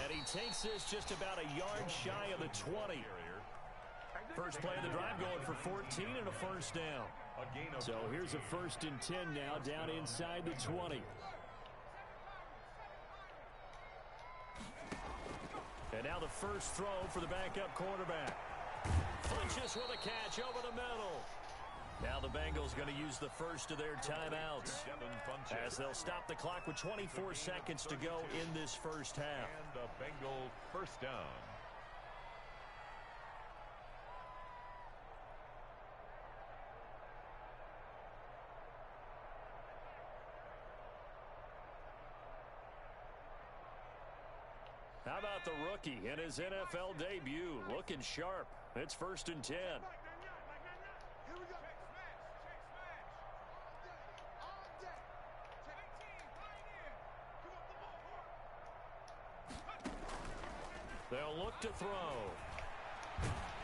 And he takes this just about a yard shy of the 20. First play of the drive going for 14 and a first down. So here's a 1st and 10 now down inside the 20. And now the first throw for the backup quarterback. Funches with a catch over the middle. Now the Bengals going to use the first of their timeouts as they'll stop the clock with 24 seconds to go in this first half. And a Bengal first down. How about the rookie in his NFL debut? Looking sharp. It's 1st and 10. Here we go. Check smash. All day. Check team. Give up the ball. They'll look to throw.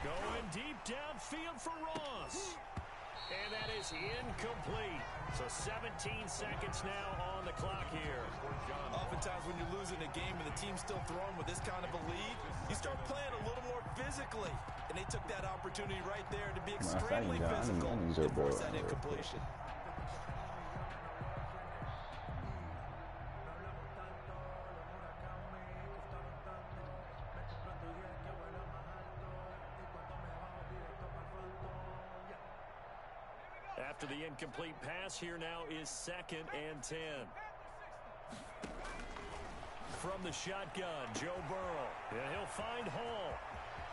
Going deep downfield for Ross. And that is incomplete. So 17 seconds now on the clock here. Oftentimes when you're losing a game and the team's still throwing with this kind of a lead, you start playing a little more physically. And they took that opportunity right there to be extremely physical and force that incompletion. After the incomplete pass, here now is 2nd and 10. From the shotgun, Joe Burrow. And he'll find Hall.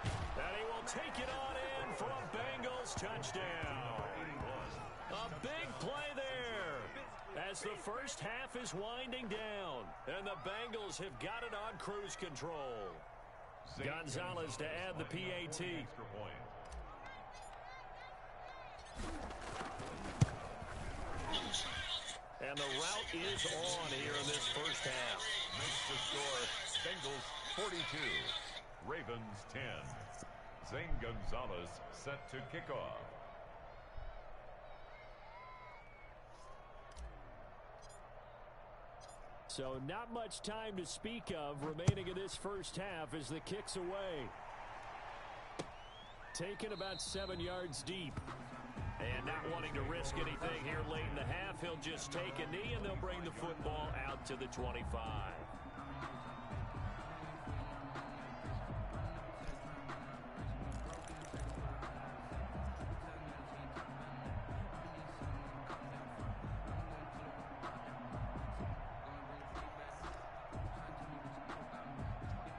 And he will take it on in for a Bengals touchdown. A big play there as the first half is winding down. And the Bengals have got it on cruise control. Gonzalez to add the PAT. And the route is on here in this first half. Makes the score Bengals 42, Ravens 10. Zane Gonzalez set to kick off. So not much time to speak of remaining in this first half as the kick's away. Taken about 7 yards deep. And not wanting to risk anything here late in the half, he'll just take a knee and they'll bring the football out to the 25.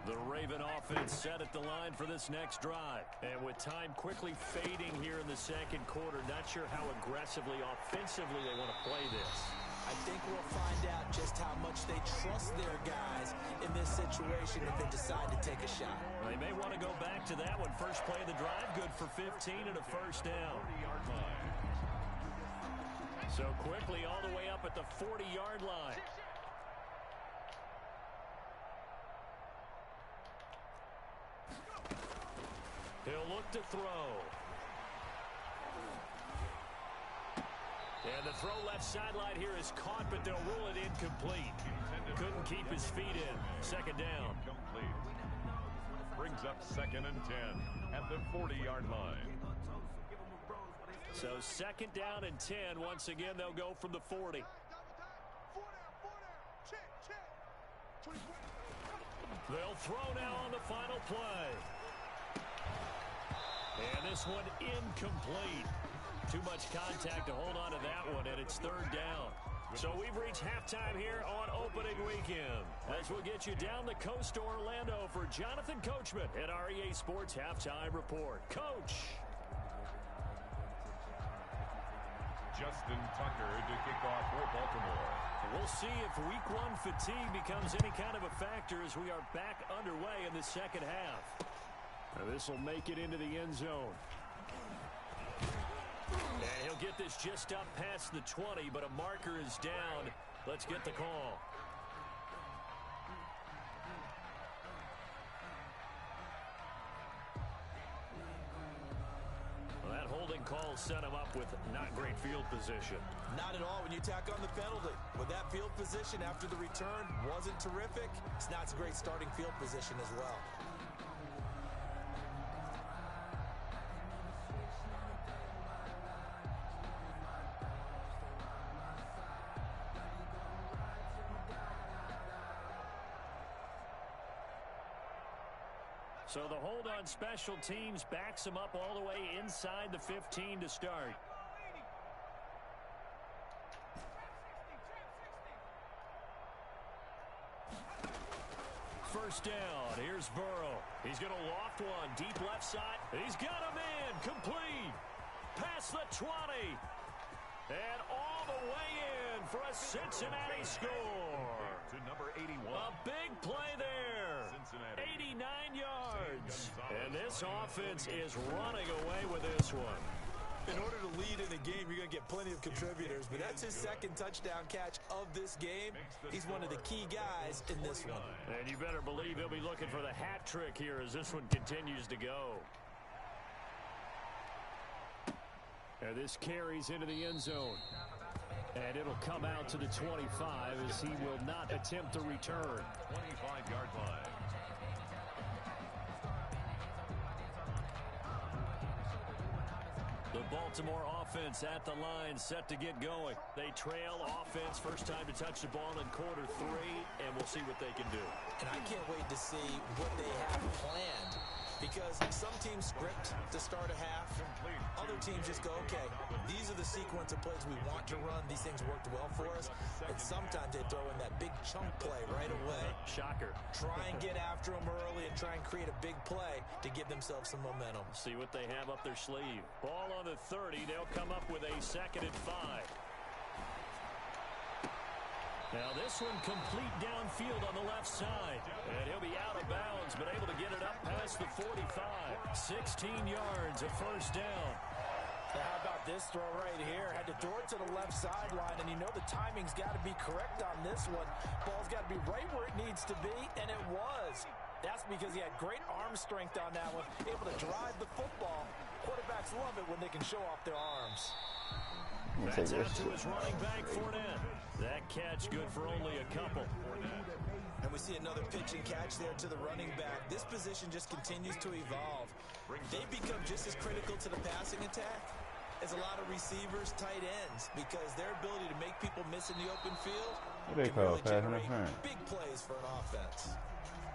The Raven offense set at the line for this next drive. And with time quickly fading here in the second quarter, not sure how aggressively, offensively they want to play this. I think we'll find out just how much they trust their guys in this situation if they decide to take a shot. They may want to go back to that one. First play of the drive, good for 15 and a first down. 40-yard line. So quickly all the way up at the 40-yard line. He'll look to throw. And the throw left sideline here is caught, but they'll rule it incomplete. Couldn't keep his feet in. Second down. Complete. Brings up 2nd and 10 at the 40-yard line. So 2nd down and 10. Once again, they'll go from the 40. Check. They'll throw now on the final play. And this one incomplete. Too much contact to hold on to that one, and it's 3rd down. So we've reached halftime here on opening weekend. As we'll get you down the coast to Orlando for Jonathan Coachman at REA Sports Halftime Report. Coach. Justin Tucker to kick off for Baltimore. We'll see if week 1 fatigue becomes any kind of a factor as we are back underway in the second half. This will make it into the end zone. And he'll get this just up past the 20, but a marker is down. Let's get the call. Well, that holding call set him up with not great field position. Not at all when you tack on the penalty. With that field position after the return wasn't terrific, it's not a great starting field position as well. So the hold on special teams backs him up all the way inside the 15 to start. first down. Here's Burrow. He's going to loft one. Deep left side. He's got him in. Complete. Past the 20. And all the way in for a Cincinnati score. To number 81. A big play there. Cincinnati. 89 yards. And this offense is running away with this one. In order to lead in a game, you're going to get plenty of contributors, but that's his second touchdown catch of this game. He's one of the key guys in this one. And you better believe he'll be looking for the hat trick here as this one continues to go. And this carries into the end zone. And it'll come out to the 25 as he will not attempt to return. 25-yard line. The Baltimore offense at the line, set to get going. They trail offense, first time to touch the ball in quarter 3, and we'll see what they can do. And I can't wait to see what they have planned, because some teams script to start a half. Other teams just go, okay, these are the sequence of plays we want to run. These things worked well for us. And sometimes they throw in that big chunk play right away. Shocker. Try and get after them early and try and create a big play to give themselves some momentum. See what they have up their sleeve. Ball on the 30. They'll come up with a 2nd and 5. Now this one complete downfield on the left side. And he'll be out of bounds, but able to get it up past the 45. 16 yards, a first down. How about this throw right here? Had to throw it to the left sideline, and you know the timing's got to be correct on this one. Ball's got to be right where it needs to be, and it was. That's because he had great arm strength on that one, able to drive the football. Quarterbacks love it when they can show off their arms. That's out to his running back, Fournette. That catch good for only a couple. And we see another pitch and catch there to the running back. This position just continues to evolve. They become just as critical to the passing attack as a lot of receivers, tight ends, because their ability to make people miss in the open field can really generate big plays for an offense.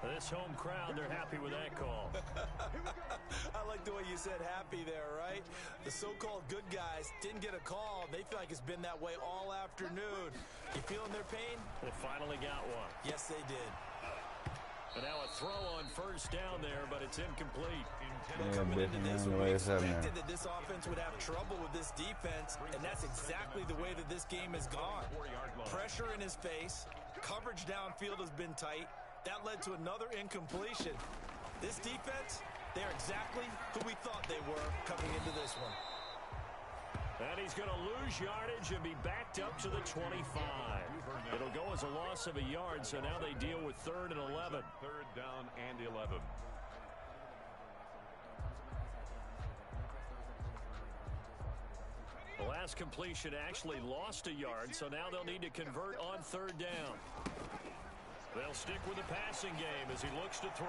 This home crowd, they're happy with that call. I like the way you said happy there, right? The so-called good guys didn't get a call. They feel like it's been that way all afternoon. You feeling their pain? They finally got one. Yes, they did. And now a throw on first down there, but it's incomplete. Coming into this, we expected that this offense would have trouble with this defense, and that's exactly the way that this game has gone. Pressure in his face. Coverage downfield has been tight. That led to another incompletion. This defense, they're exactly who we thought they were coming into this one. And he's going to lose yardage and be backed up to the 25. It'll go as a loss of a yard, so now they deal with 3rd and 11. 3rd down and 11. The last completion actually lost a yard, so now they'll need to convert on 3rd down. They'll stick with the passing game as he looks to throw.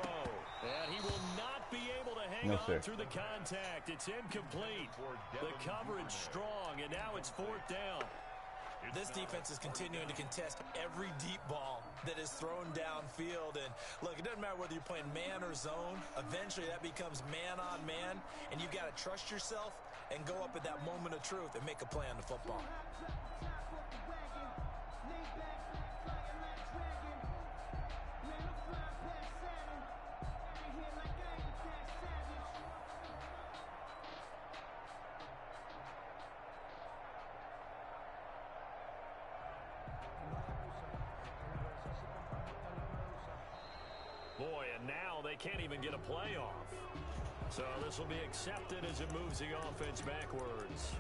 And he will not be able to hang on through the contact. It's incomplete. The coverage strong, and now it's 4th down. This defense is continuing to contest every deep ball that is thrown downfield. And look, it doesn't matter whether you're playing man or zone. Eventually that becomes man on man, and you got to trust yourself and go up at that moment of truth and make a play on the football. Boy, and now they can't even get a playoff. So this will be accepted as it moves the offense backwards.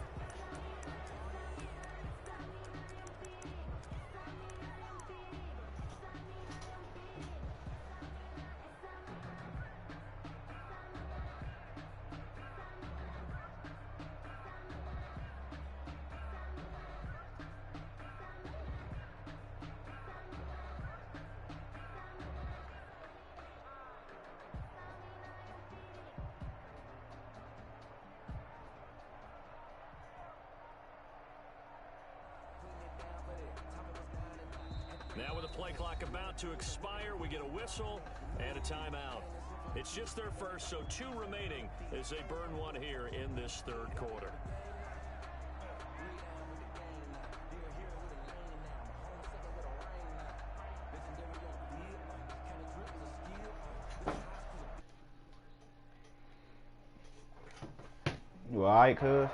Now with the play clock about to expire, we get a whistle and a timeout. It's just their first, so 2 remaining as they burn one here in this 3rd quarter. You alright, cuz?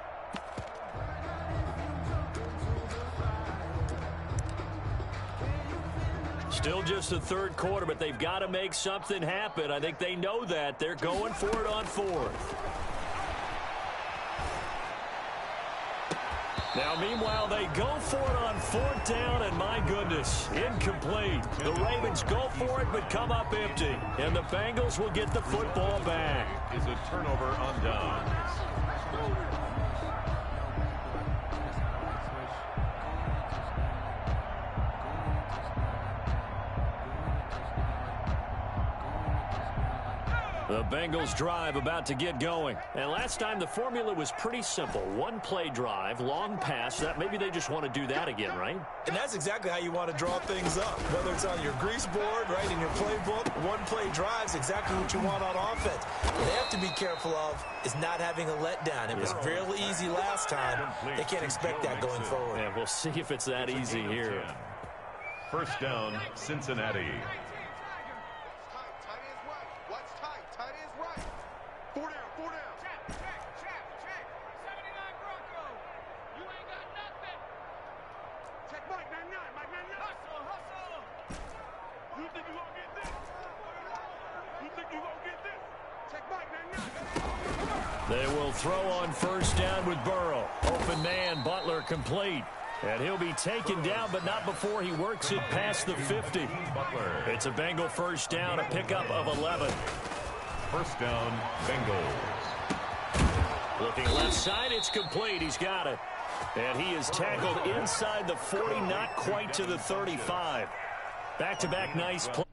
Still just the third quarter, but they've got to make something happen. I think they know that. They're going for it on fourth. Now, meanwhile, they go for it on fourth down, and my goodness, incomplete. The Ravens go for it, but come up empty. And the Bengals will get the football back. Is a turnover on downs. The Bengals drive about to get going. And last time the formula was pretty simple. One play drive, long pass. That maybe they just want to do that again, right? And that's exactly how you want to draw things up. Whether it's on your grease board, right, in your playbook, one play drive's exactly what you want on offense. What they have to be careful of is not having a letdown. It was real easy last time. They can't expect that going forward. Yeah, we'll see if it's that easy here. First down, Cincinnati. They will throw on first down with Burrow. Open man, Butler complete. And he'll be taken down, but not before he works it past the 50. It's a Bengal first down, a pickup of 11. First down, Bengals. Looking left side, it's complete. He's got it. And he is tackled inside the 40, not quite to the 35. Back-to-back nice play.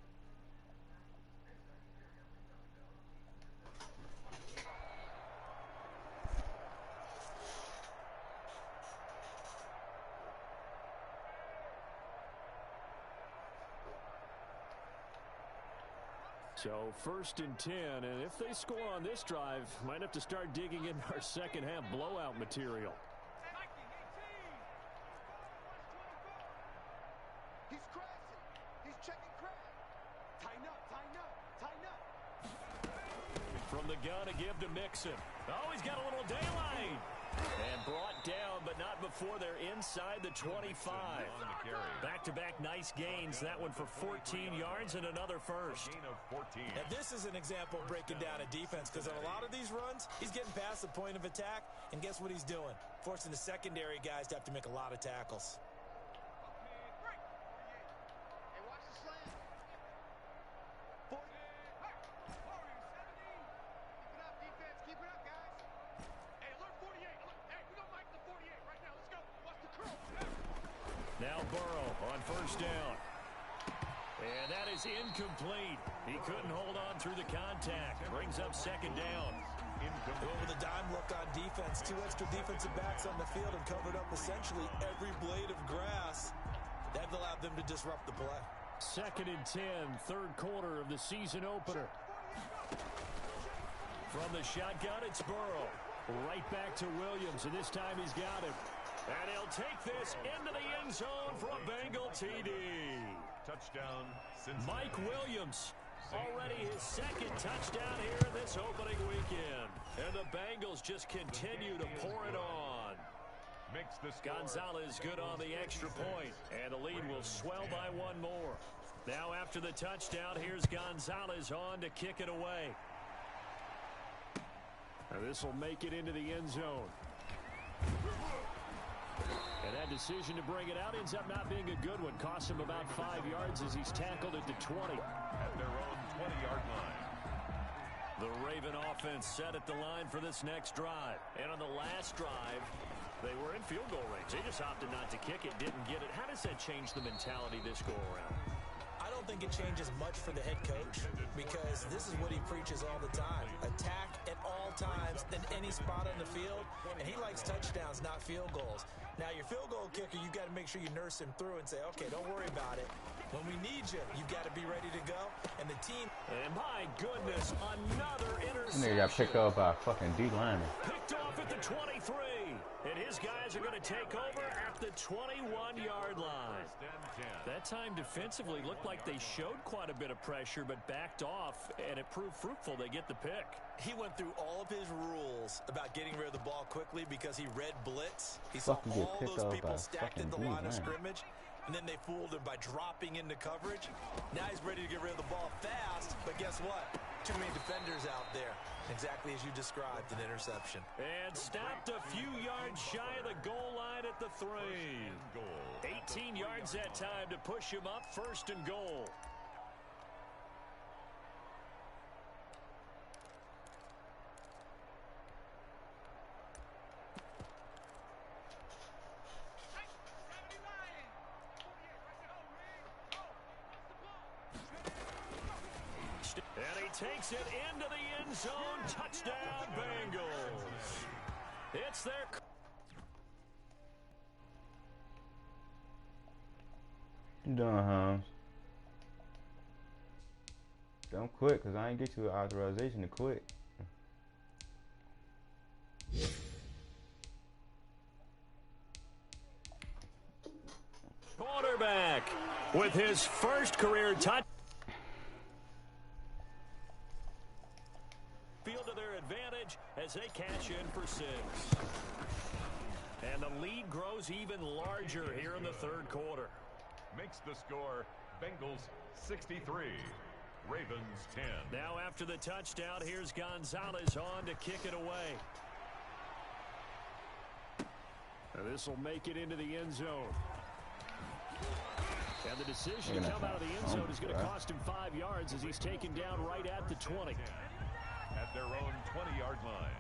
So first and 10, and if they score on this drive, might have to start digging in our second half blowout material. He's crashing. He's checking crash. Tighten up, tighten up, tighten up. From the gun to give to Mixon. Oh, he's got a little daylight. And brought down, but not before they're inside the 25. Back-to-back nice gains. That one for 14 yards and another first. And this is an example of breaking down a defense, because on a lot of these runs, he's getting past the point of attack, and guess what he's doing? Forcing the secondary guys to have to make a lot of tackles. Hey, watch the slant. 40. Keep it up, defense. Keep it up, guys. Hey, alert 48. Hey, we don't like the 48 right now. Let's go. Watch the curl. Now Burrow on first down. And that is incomplete. He couldn't hold on through the contact. Brings up second down. With a dime look on defense, two extra defensive backs on the field and covered up essentially every blade of grass. That allowed them to disrupt the play. Second and 10, third quarter of the season opener. From the shotgun, it's Burrow. Right back to Williams, and this time he's got it. And he'll take this into the end zone for a Bengal TD. Touchdown, Cincinnati. Mike Williams, already his second touchdown here in this opening weekend. And the Bengals just continue to pour it on. Makes the score. Gonzalez good on the extra point, and the lead will swell by one more. Now after the touchdown, here's Gonzalez on to kick it away. And this will make it into the end zone. And that decision to bring it out ends up not being a good one. Costs him about 5 yards as he's tackled at the 20. At their own 20-yard line. The Raven offense set at the line for this next drive. And on the last drive, they were in field goal range. They just opted not to kick it, didn't get it. How does that change the mentality this go around? I don't think it changes much for the head coach, because this is what he preaches all the time. Attack at all times in any spot on the field, and he likes touchdowns, not field goals. Now, your field goal kicker, you've got to make sure you nurse him through and say, okay, don't worry about it. When we need you, you've got to be ready to go. And the team... And my goodness, another interception. That nigga got picked up by a fucking D lineman. Picked off at the 23. And his guys are going to take over at the 21-yard line. That time defensively looked like they showed quite a bit of pressure but backed off, and it proved fruitful. They get the pick. He went through all of his rules about getting rid of the ball quickly because he read blitz. He saw all those people stacked in the line of scrimmage, and then they fooled him by dropping into coverage. Now he's ready to get rid of the ball fast, but guess what? Too many defenders out there. Exactly as you described, an interception. And stopped a few yards shy of the goal line at the 3. 18 yards that time to push him up, 1st and goal. And he takes it into the end zone. Touchdown, Bengals. It's their... You doing, Hums? Don't quit, because I ain't get you an authorization to quit. Quarterback with his first career touch. Field to their advantage as they cash in for 6. And the lead grows even larger here in the 3rd quarter. Makes the score Bengals 63, Ravens 10. Now after the touchdown, here's Gonzalez on to kick it away. This will make it into the end zone. And the decision to come out of the end zone is going to cost him 5 yards as he's taken down right at the 20. At their own 20-yard line.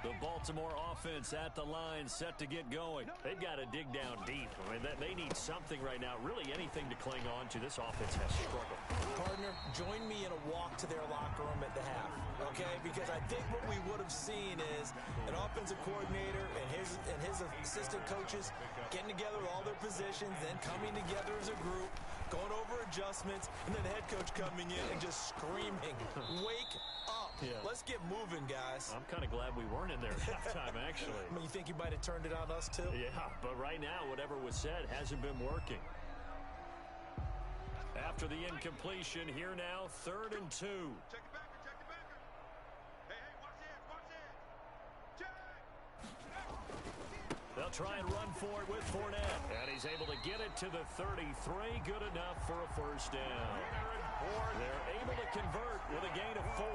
The Baltimore offense at the line, set to get going. They've got to dig down deep. I mean, they need something right now, really anything to cling on to. This offense has struggled. Partner, join me in a walk to their locker room at the half, okay? Because I think what we would have seen is an offensive coordinator and his assistant coaches getting together with all their positions, then coming together as a group, going over adjustments, and then the head coach coming in and just screaming, wake up. Yeah. Let's get moving, guys. I'm kind of glad we weren't in there at halftime, actually. I mean, you think you might have turned it on us, too? Yeah, but right now, whatever was said hasn't been working. After the incompletion, here now, 3rd and 2. Check the backer, check the backer. Hey, watch it, check. They'll try and run for it with Fournette. And he's able to get it to the 33. Good enough for a 1st down. They're able to convert with a gain of 4.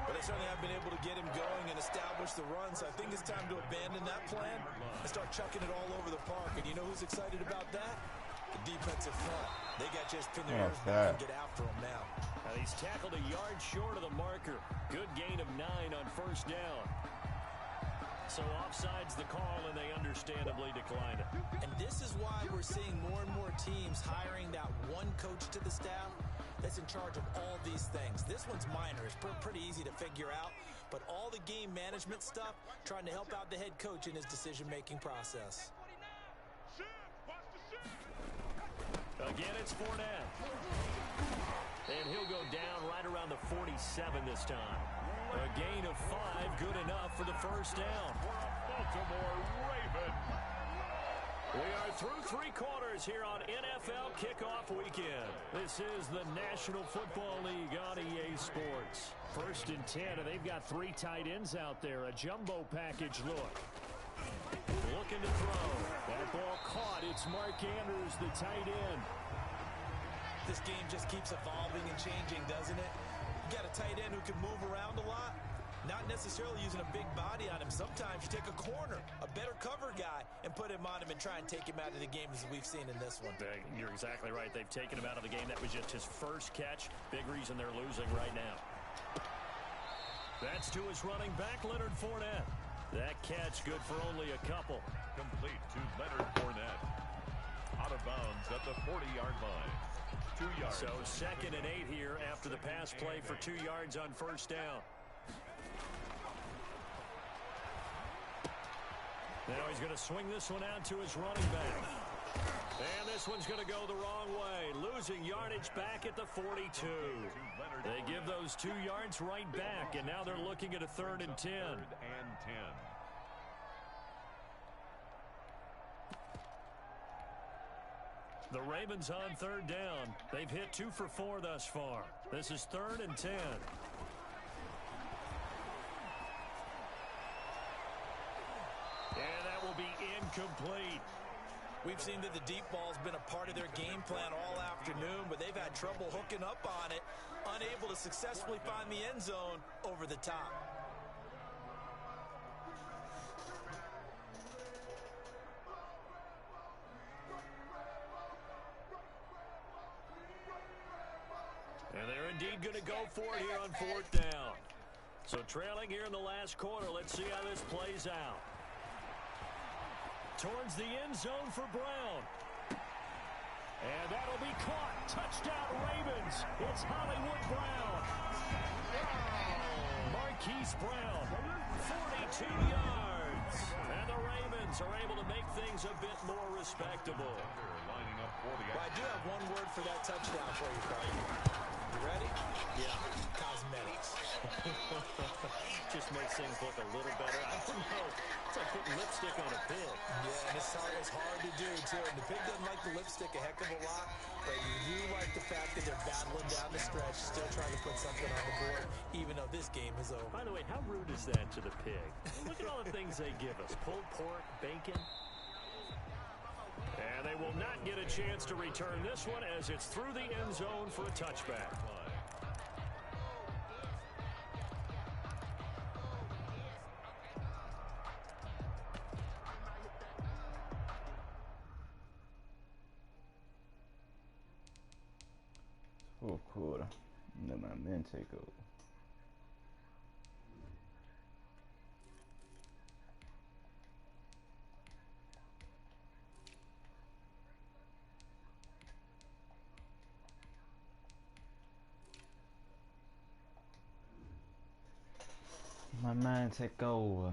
But they certainly have been able to get him going and establish the run, so I think it's time to abandon that plan and start chucking it all over the park. And you know who's excited about that? The defensive front. They got just pin their ears back and get after him now. And he's tackled a yard short of the marker. Good gain of 9 on 1st down. So offside's the call, and they understandably declined it. And this is why we're seeing more and more teams hiring that one coach to the staff that's in charge of all these things. This one's minor. It's pretty easy to figure out. But all the game management stuff, trying to help out the head coach in his decision-making process. Again, it's Fournette. And he'll go down right around the 47 this time. A gain of 5, good enough for the 1st down. Baltimore Ravens. We are through 3 quarters here on NFL Kickoff Weekend. This is the National Football League on EA Sports. 1st and 10, and they've got 3 tight ends out there. A jumbo package look. Looking to throw. That ball caught. It's Mark Andrews, the tight end. This game just keeps evolving and changing, doesn't it? You got a tight end who can move around a lot. Not necessarily using a big body on him. Sometimes you take a corner, a better cover guy, and put him on him and try and take him out of the game as we've seen in this one. You're exactly right. They've taken him out of the game. That was just his first catch. Big reason they're losing right now. That's to his running back, Leonard Fournette. That catch good for only a couple. Complete to Leonard Fournette. Out of bounds at the 40-yard line. 2 yards. So 2nd and 8 here after the pass play for 2 yards on 1st down. Now he's going to swing this one out to his running back. And this one's going to go the wrong way. Losing yardage back at the 42. They give those 2 yards right back, and now they're looking at a 3rd and 10. The Ravens on 3rd down. They've hit 2 for 4 thus far. This is 3rd and 10. And that will be incomplete. We've seen that the deep ball's been a part of their game plan all afternoon, but they've had trouble hooking up on it, unable to successfully find the end zone over the top. And they're indeed going to go for it here on 4th down. So trailing here in the last quarter, let's see how this plays out. Towards the end zone for Brown. And that'll be caught. Touchdown Ravens. It's Hollywood Brown. Marquise Brown, 42 yards. And the Ravens are able to make things a bit more respectable. Well, I do have one word for that touchdown for you, Carl. You ready? Yeah. Cosmetics. Just makes things look a little better. I don't know. It's like putting lipstick on a pig. Yeah, and it's hard to do, too. And the pig doesn't like the lipstick a heck of a lot, but you do like the fact that they're battling down the stretch, still trying to put something on the board, even though this game is over. By the way, how rude is that to the pig? Look at all the things they give us. Pulled pork, bacon. And they will not get a chance to return this one as it's through the end zone for a touchback. Fourth quarter. Let my men take over. My man take over.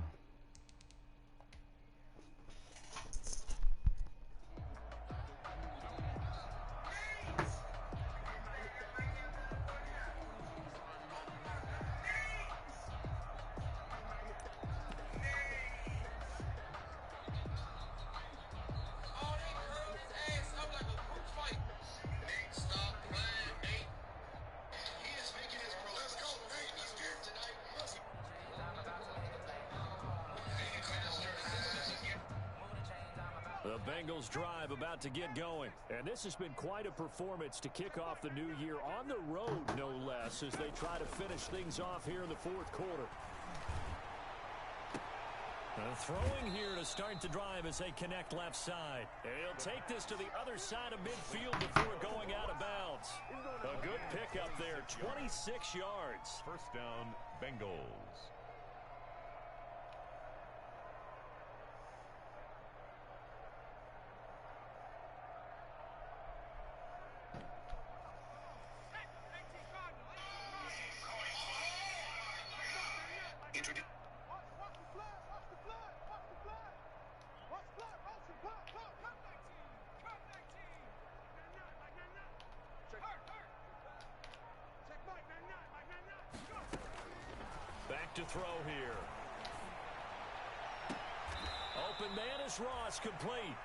The Bengals drive about to get going. And this has been quite a performance to kick off the new year on the road, no less, as they try to finish things off here in the 4th quarter. Throwing here to start the drive as they connect left side. And he'll take this to the other side of midfield before going out of bounds. A good pickup there, 26 yards. First down, Bengals. Back to throw here. Open man is Ross, complete.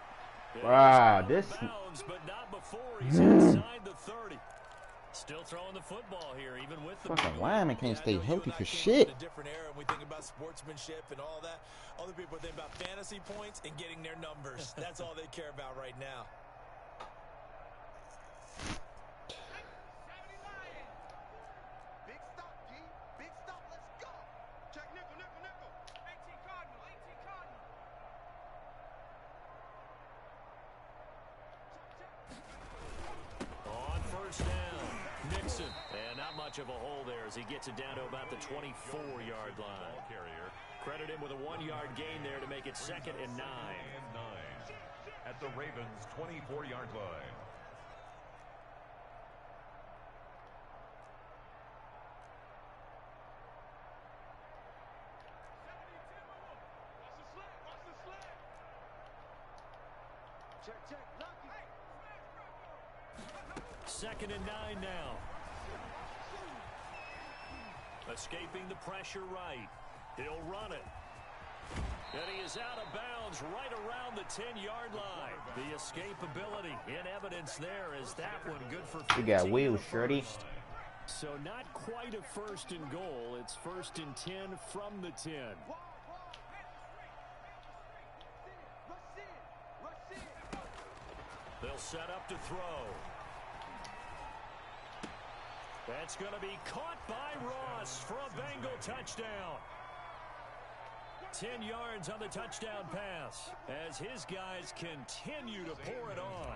Wow, this bounds, but not before he's inside the 30. Still throwing the football here, even with the fucking lineman can't stay healthy for In shit. a different era, we think about sportsmanship and all that. Other people think about fantasy points and getting their numbers. That's all they care about right now. Big stop, G. Big stop. Let's go. Check nickel, nickel, nickel. 18 Cardinal, 18 Cardinal. On first down, Nixon. And not much of a hole there as he gets it down to about the 24-yard line. Carrier. Credit him with a 1-yard gain there to make it 2nd and 9. And 9 at the Ravens' 24-yard line. Check, check. Lucky. Hey, 2nd and 9 now. Escaping the pressure right. He'll run it. And he is out of bounds right around the 10-yard line. The escapability in evidence there as that one good for 15. You got wheels, Shreddy. So not quite a 1st and goal. It's 1st and 10 from the 10. They'll set up to throw. That's going to be caught by Ross for a Bengal touchdown. 10 yards on the touchdown pass as his guys continue to pour it on.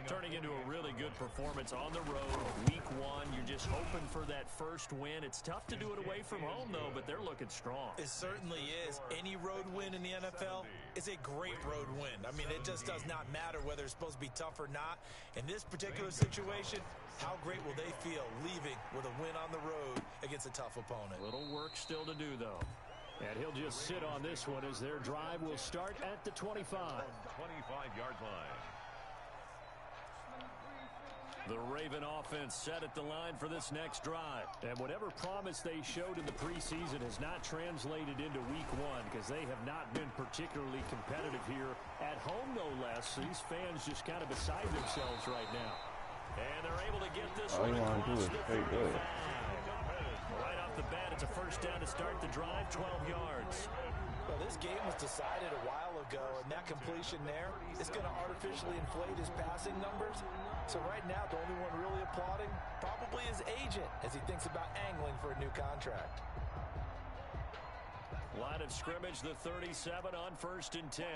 Turning into a really good performance on the road. Week 1, you're just hoping for that first win. It's tough to do it away from home, though, but they're looking strong. It certainly is. Any road win in the NFL is a great road win. I mean, it just does not matter whether it's supposed to be tough or not. In this particular situation, how great will they feel leaving with a win on the road against a tough opponent? A little work still to do, though. And he'll just sit on this one as their drive will start at the 25. 25-yard line. The Raven offense set at the line for this next drive. And whatever promise they showed in the preseason has not translated into week 1 because they have not been particularly competitive here at home, no less. These fans just kind of beside themselves right now. And they're able to get this All one you want to do across is the play good. 35. Right off the bat, it's a 1st down to start the drive, 12 yards. Well, this game was decided a while ago, and that completion there is going to artificially inflate his passing numbers. So right now, the only one really applauding probably his agent as he thinks about angling for a new contract. Line of scrimmage, the 37 on 1st and 10.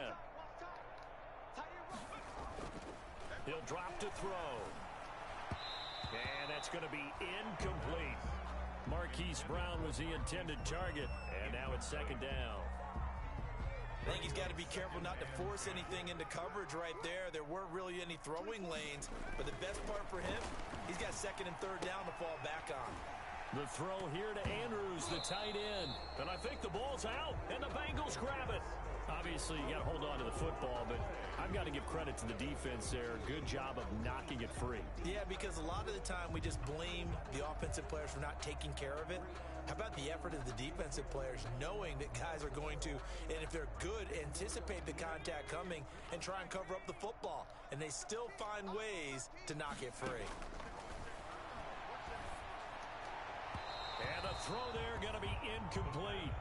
He'll drop to throw. And that's going to be incomplete. Marquise Brown was the intended target, and now it's 2nd down. I think he's got to be careful not to force anything into coverage right there. There weren't really any throwing lanes, but the best part for him, he's got 2nd and 3rd down to fall back on. The throw here to Andrews, the tight end. And I think the ball's out, and the Bengals grab it. Obviously, you got to hold on to the football, but I've got to give credit to the defense there. Good job of knocking it free. Yeah, because a lot of the time we just blame the offensive players for not taking care of it. How about the effort of the defensive players knowing that guys are going to, and if they're good, anticipate the contact coming and try and cover up the football. And they still find ways to knock it free. And the throw there going to be incomplete.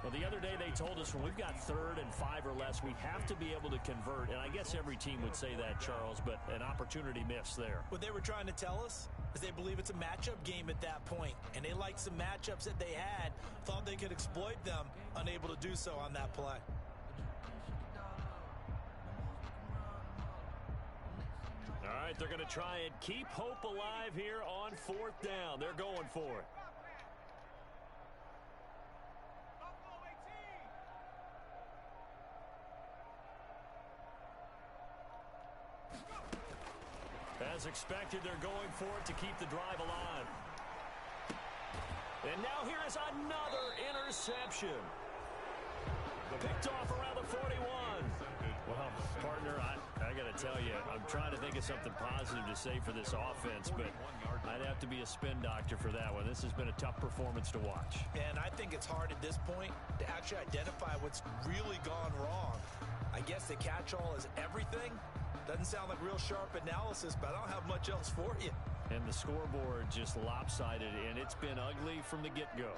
Well, the other day they told us when we've got 3rd and 5 or less, we have to be able to convert. And I guess every team would say that, Charles, but an opportunity missed there. What they were trying to tell us is they believe it's a matchup game at that point. And they liked some matchups that they had, thought they could exploit them, unable to do so on that play. All right, they're going to try and keep hope alive here on 4th down. They're going for it. As expected, they're going for it to keep the drive alive. And now here is another interception. Picked off around the 41. Well, partner, I got to tell you, I'm trying to think of something positive to say for this offense, but I'd have to be a spin doctor for that one. This has been a tough performance to watch. And I think it's hard at this point to actually identify what's really gone wrong. I guess the catch-all is everything. Doesn't sound like real sharp analysis, but I don't have much else for you. And the scoreboard just lopsided, and it's been ugly from the get-go.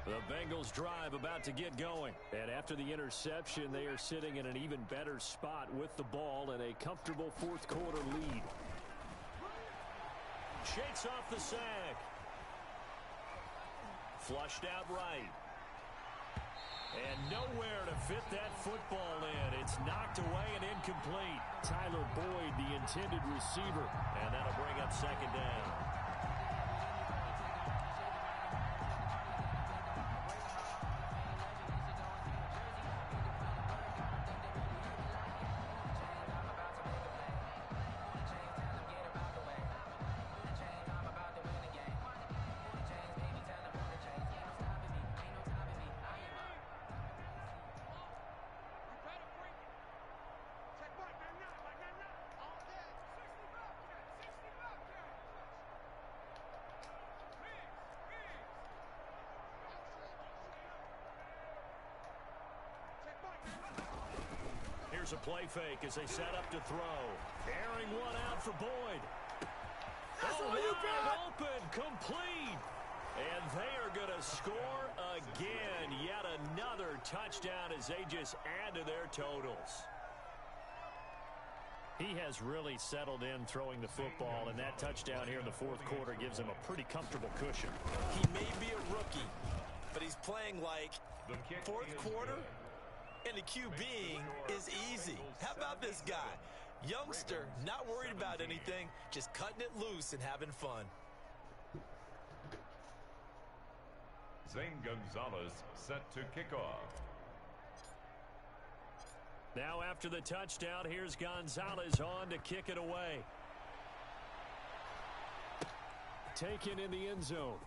The Bengals drive about to get going. And after the interception, they are sitting in an even better spot with the ball and a comfortable 4th quarter lead. Shakes off the sack. Flushed out right. And nowhere to fit that football in. It's knocked away and incomplete. Tyler Boyd, the intended receiver. And that'll bring up 2nd down. play fake as they set up to throw. Airing one out for Boyd. Wide open, complete. And they are going to score again. Yet another touchdown as they just add to their totals. He has really settled in throwing the football, and that touchdown here in the fourth quarter gives him a pretty comfortable cushion. He may be a rookie, but he's playing like fourth quarter, and the QBing is easy. How about this guy? Youngster, not worried about anything, just cutting it loose and having fun. Zane Gonzalez set to kick off. Now after the touchdown, here's Gonzalez on to kick it away. Taken in the end zone.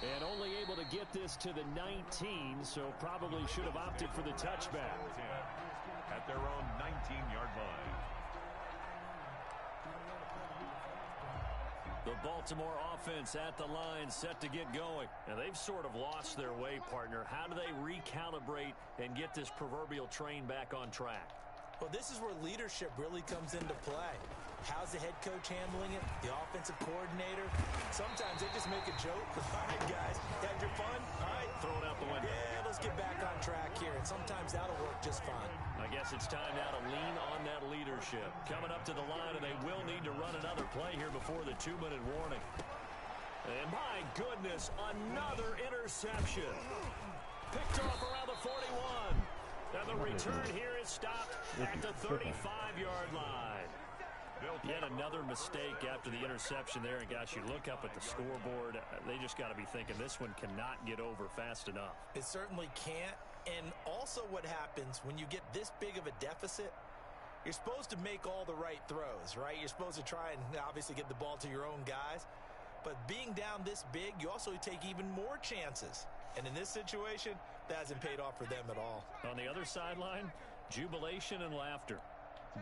And only able to get this to the 19, so probably should have opted for the touchback. At their own 19-yard line. The Baltimore offense at the line, set to get going. And they've sort of lost their way, partner. How do they recalibrate and get this proverbial train back on track? Well, this is where leadership really comes into play. How's the head coach handling it? The offensive coordinator? Sometimes they just make a joke. All right, guys, had your fun? All right. Throw it out the window. Yeah, let's get back on track here. And sometimes that'll work just fine. I guess it's time now to lean on that leadership. Coming up to the line, and they will need to run another play here before the 2-minute warning. And my goodness, another interception. Picked off around the 41. Now the return here is stopped at the 35-yard line. Yet another mistake after the interception there. And, gosh, you look up at the scoreboard, they just got to be thinking this one cannot get over fast enough. It certainly can't. And also what happens when you get this big of a deficit, you're supposed to make all the right throws, right? You're supposed to try and obviously get the ball to your own guys. But being down this big, you also take even more chances. And in this situation, that hasn't paid off for them at all. On the other sideline, jubilation and laughter.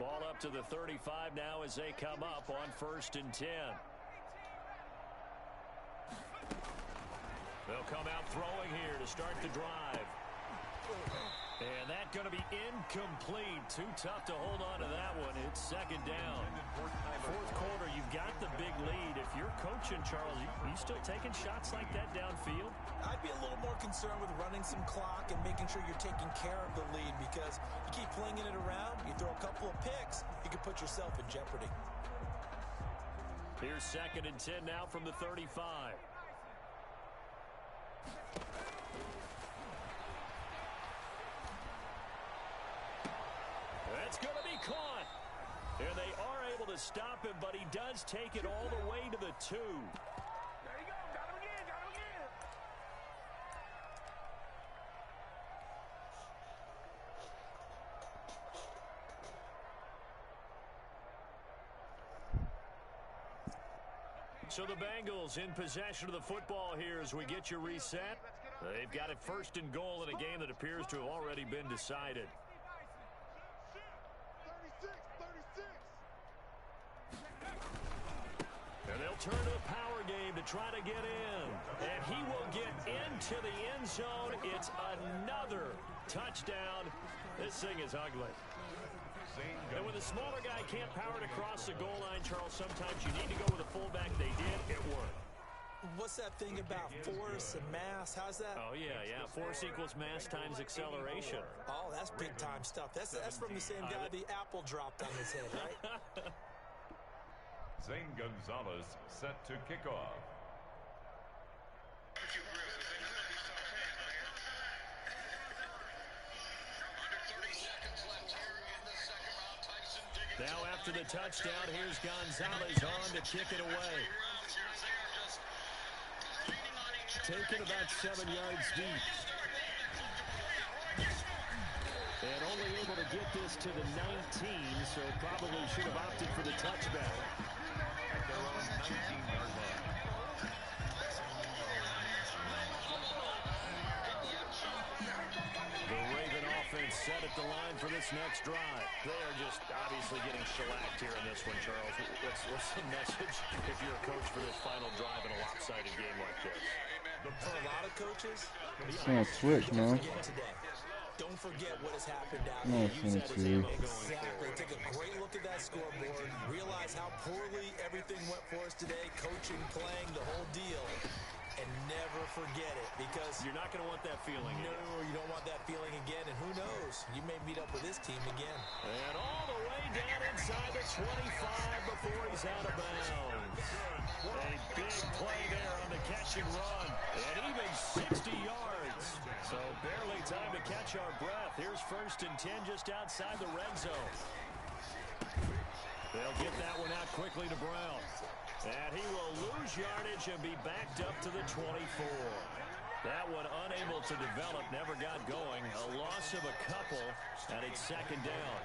Ball up to the 35 now as they come up on 1st and 10. They'll come out throwing here to start the drive. And that's going to be incomplete. Too tough to hold on to that one. It's 2nd down. Fourth quarter, you've got the big lead. If you're coaching, Charles, you still taking shots like that downfield? I'd be a little more concerned with running some clock and making sure you're taking care of the lead, because you keep flinging it around, you throw a couple of picks, you can put yourself in jeopardy. Here's 2nd and 10 now from the 35. That's going to be caught. And they are able to stop him, but he does take it all the way to the 2. There you go. Got him again. Got him again. So the Bengals in possession of the football here as we get you reset. They've got it 1st and goal in a game that appears to have already been decided. 36. And they'll turn to the power game to try to get in. And he will get into the end zone. It's another touchdown. This thing is ugly. And when the smaller guy can't power it across the goal line, Charles, sometimes you need to go with a fullback. They did. It worked. What's that thing about force and mass? How's that? Oh, yeah. Force equals mass times acceleration. Oh, that's big-time stuff. That's from the same guy the apple dropped on his head, right? Zane Gonzalez set to kick off. Now after the touchdown, here's Gonzalez on to kick it away. Taken about 7 yards deep. And only able to get this to the 19, so probably should have opted for the touchback. At their own 19-yard line. The Raven offense set at the line for this next drive. They are just obviously getting shellacked here in this one, Charles. What's the message if you're a coach for this final drive in a lopsided game like this? For a lot of coaches, Can't switch, man. don't forget what has happened down No, there. Use that as 22. ammo going exactly. Take a great look at that scoreboard. Realize how poorly everything went for us today. Coaching, playing, the whole deal. And never forget it, because You're not going to want that feeling no, again. you don't want that feeling again. And who knows? You may meet up with this team again. And all the way down inside the 25 before he's out of bounds. A big play there on the catch and run. And even 60 yards. So barely time to catch our breath. Here's 1st and 10 just outside the red zone. They'll get that one out quickly to Brown. And he will lose yardage and be backed up to the 24. That one unable to develop, never got going. A loss of a couple, and it's 2nd down.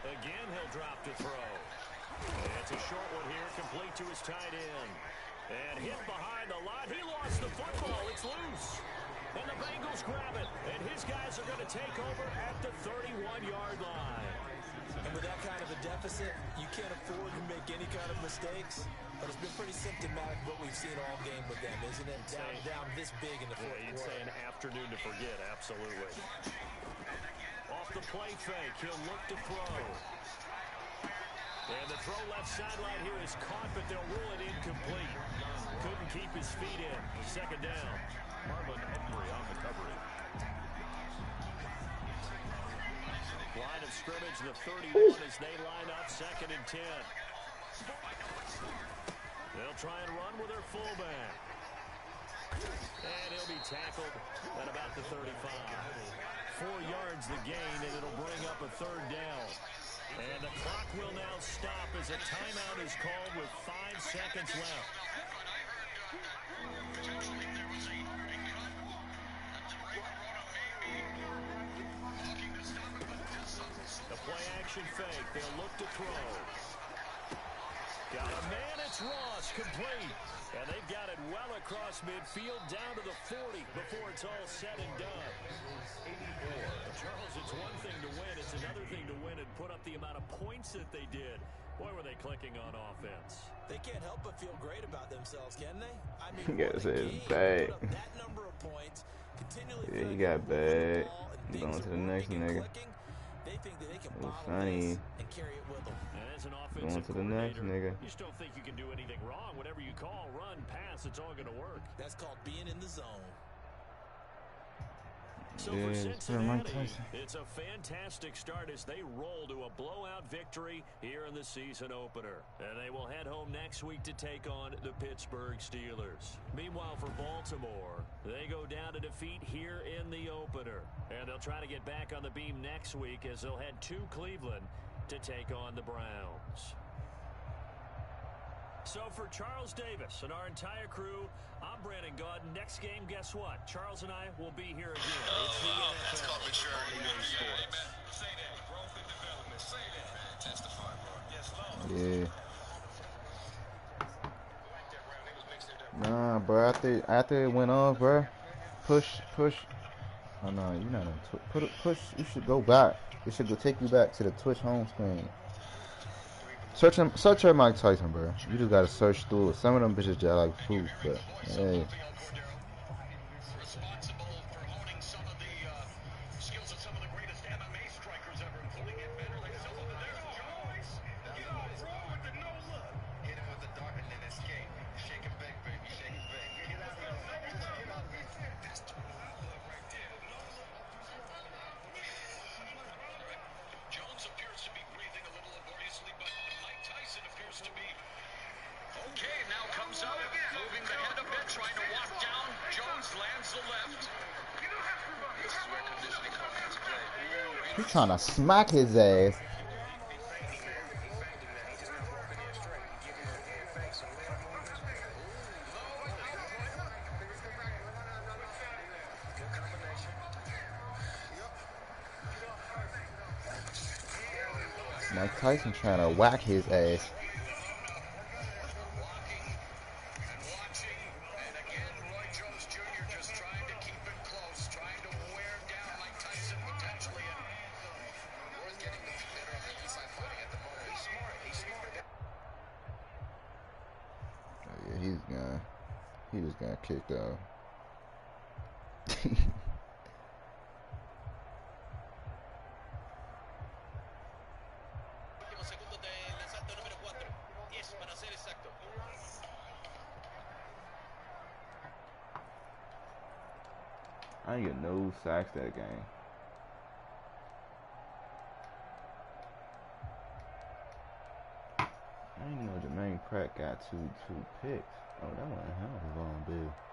Again, he'll drop to throw. It's a short one here, complete to his tight end. And hit behind the line. He lost the football. It's loose. And the Bengals grab it. And his guys are going to take over at the 31-yard line. And with that kind of a deficit, you can't afford to make any kind of mistakes. But it's been pretty symptomatic what we've seen all game with them, isn't it? Down this big in the fourth You'd quarter. say an afternoon to forget, absolutely. Off the play fake, he'll look to throw. And the throw left sideline here is caught, but they'll rule it incomplete. Couldn't keep his feet in. 2nd down. Marlon Humphrey on the coverage. Line of scrimmage, the 31 as they line up, 2nd and 10. They'll try and run with their fullback. And he'll be tackled at about the 35. 4 yards the gain, and it'll bring up a 3rd down. And the clock will now stop as a timeout is called with 5 seconds left. The play action fake. They'll look to throw. Got a man. It's Ross, complete. And they've got it well across midfield down to the 40 before it's all said and done. Charles, it's one thing to win. It's another thing to win and put up the amount of points that they did. Boy, were they clicking on offense. They can't help but feel great about themselves, can they? I mean, He got what a his game. bag. Put up that number of points, continually Yeah, he feel got like they're moving the bag. ball and He things going to are the next working and nigga. clicking. They think that they can It was bottle funny. this and carry it with them. And as an Going offensive to the next coordinator, nigga. you just don't think you can do anything wrong. Whatever you call, run, pass, it's all going to work. That's called being in the zone. So Yeah, for it's for Mike Cincinnati, Tyson. it's a fantastic start as they roll to a blowout victory here in the season opener. And they will head home next week to take on the Pittsburgh Steelers. Meanwhile, for Baltimore, they go down to defeat here in the opener. And they'll try to get back on the beam next week as they'll head to Cleveland to take on the Browns. So for Charles Davis and our entire crew, I'm Brandon Gaudin. Next game, guess what? Charles and I will be here again. It's the NFL. That's called maturity. on EA Sports. Say that. Growth and development. Say that. Man, testify, bro. Yes, Lord. Yeah. Nah, bro. After it went off, bro. Push. Oh no, you're not on push. You should go back. It should go take you back to the Twitch home screen. Search her Mike Tyson, bro. You just gotta search through it. Some of them bitches just like food, but hey. Responsible for honing some of the skills of some of the greatest MMA strikers ever, including it better like some of the Jones. Get off, bro, with the no look. Get him with the dark and then escape. Shake and bake, baby. Shake and bake. Get out of here. That's the no look right there. No look. Jones appears to be breathing a little laboriously, but Mike Tyson appears to be okay. Now comes up, moving the head a bit, trying to walk down. Jones lands the left. This is where conditioning comes into play. He trying to smack his ass. Mike Tyson trying to whack his ass. Watching, and again, Roy Jones Jr. just trying to keep it close, trying to wear down Mike Tyson potentially. And Roy's getting the better of the inside fighting at the moment. He's smart. He's smart. Oh, yeah, he's gone. He just got kicked out. I didn't get no sacks that game. I didn't even know Jermaine Pratt got two picks. Oh, that wasn't him. It was on Bill.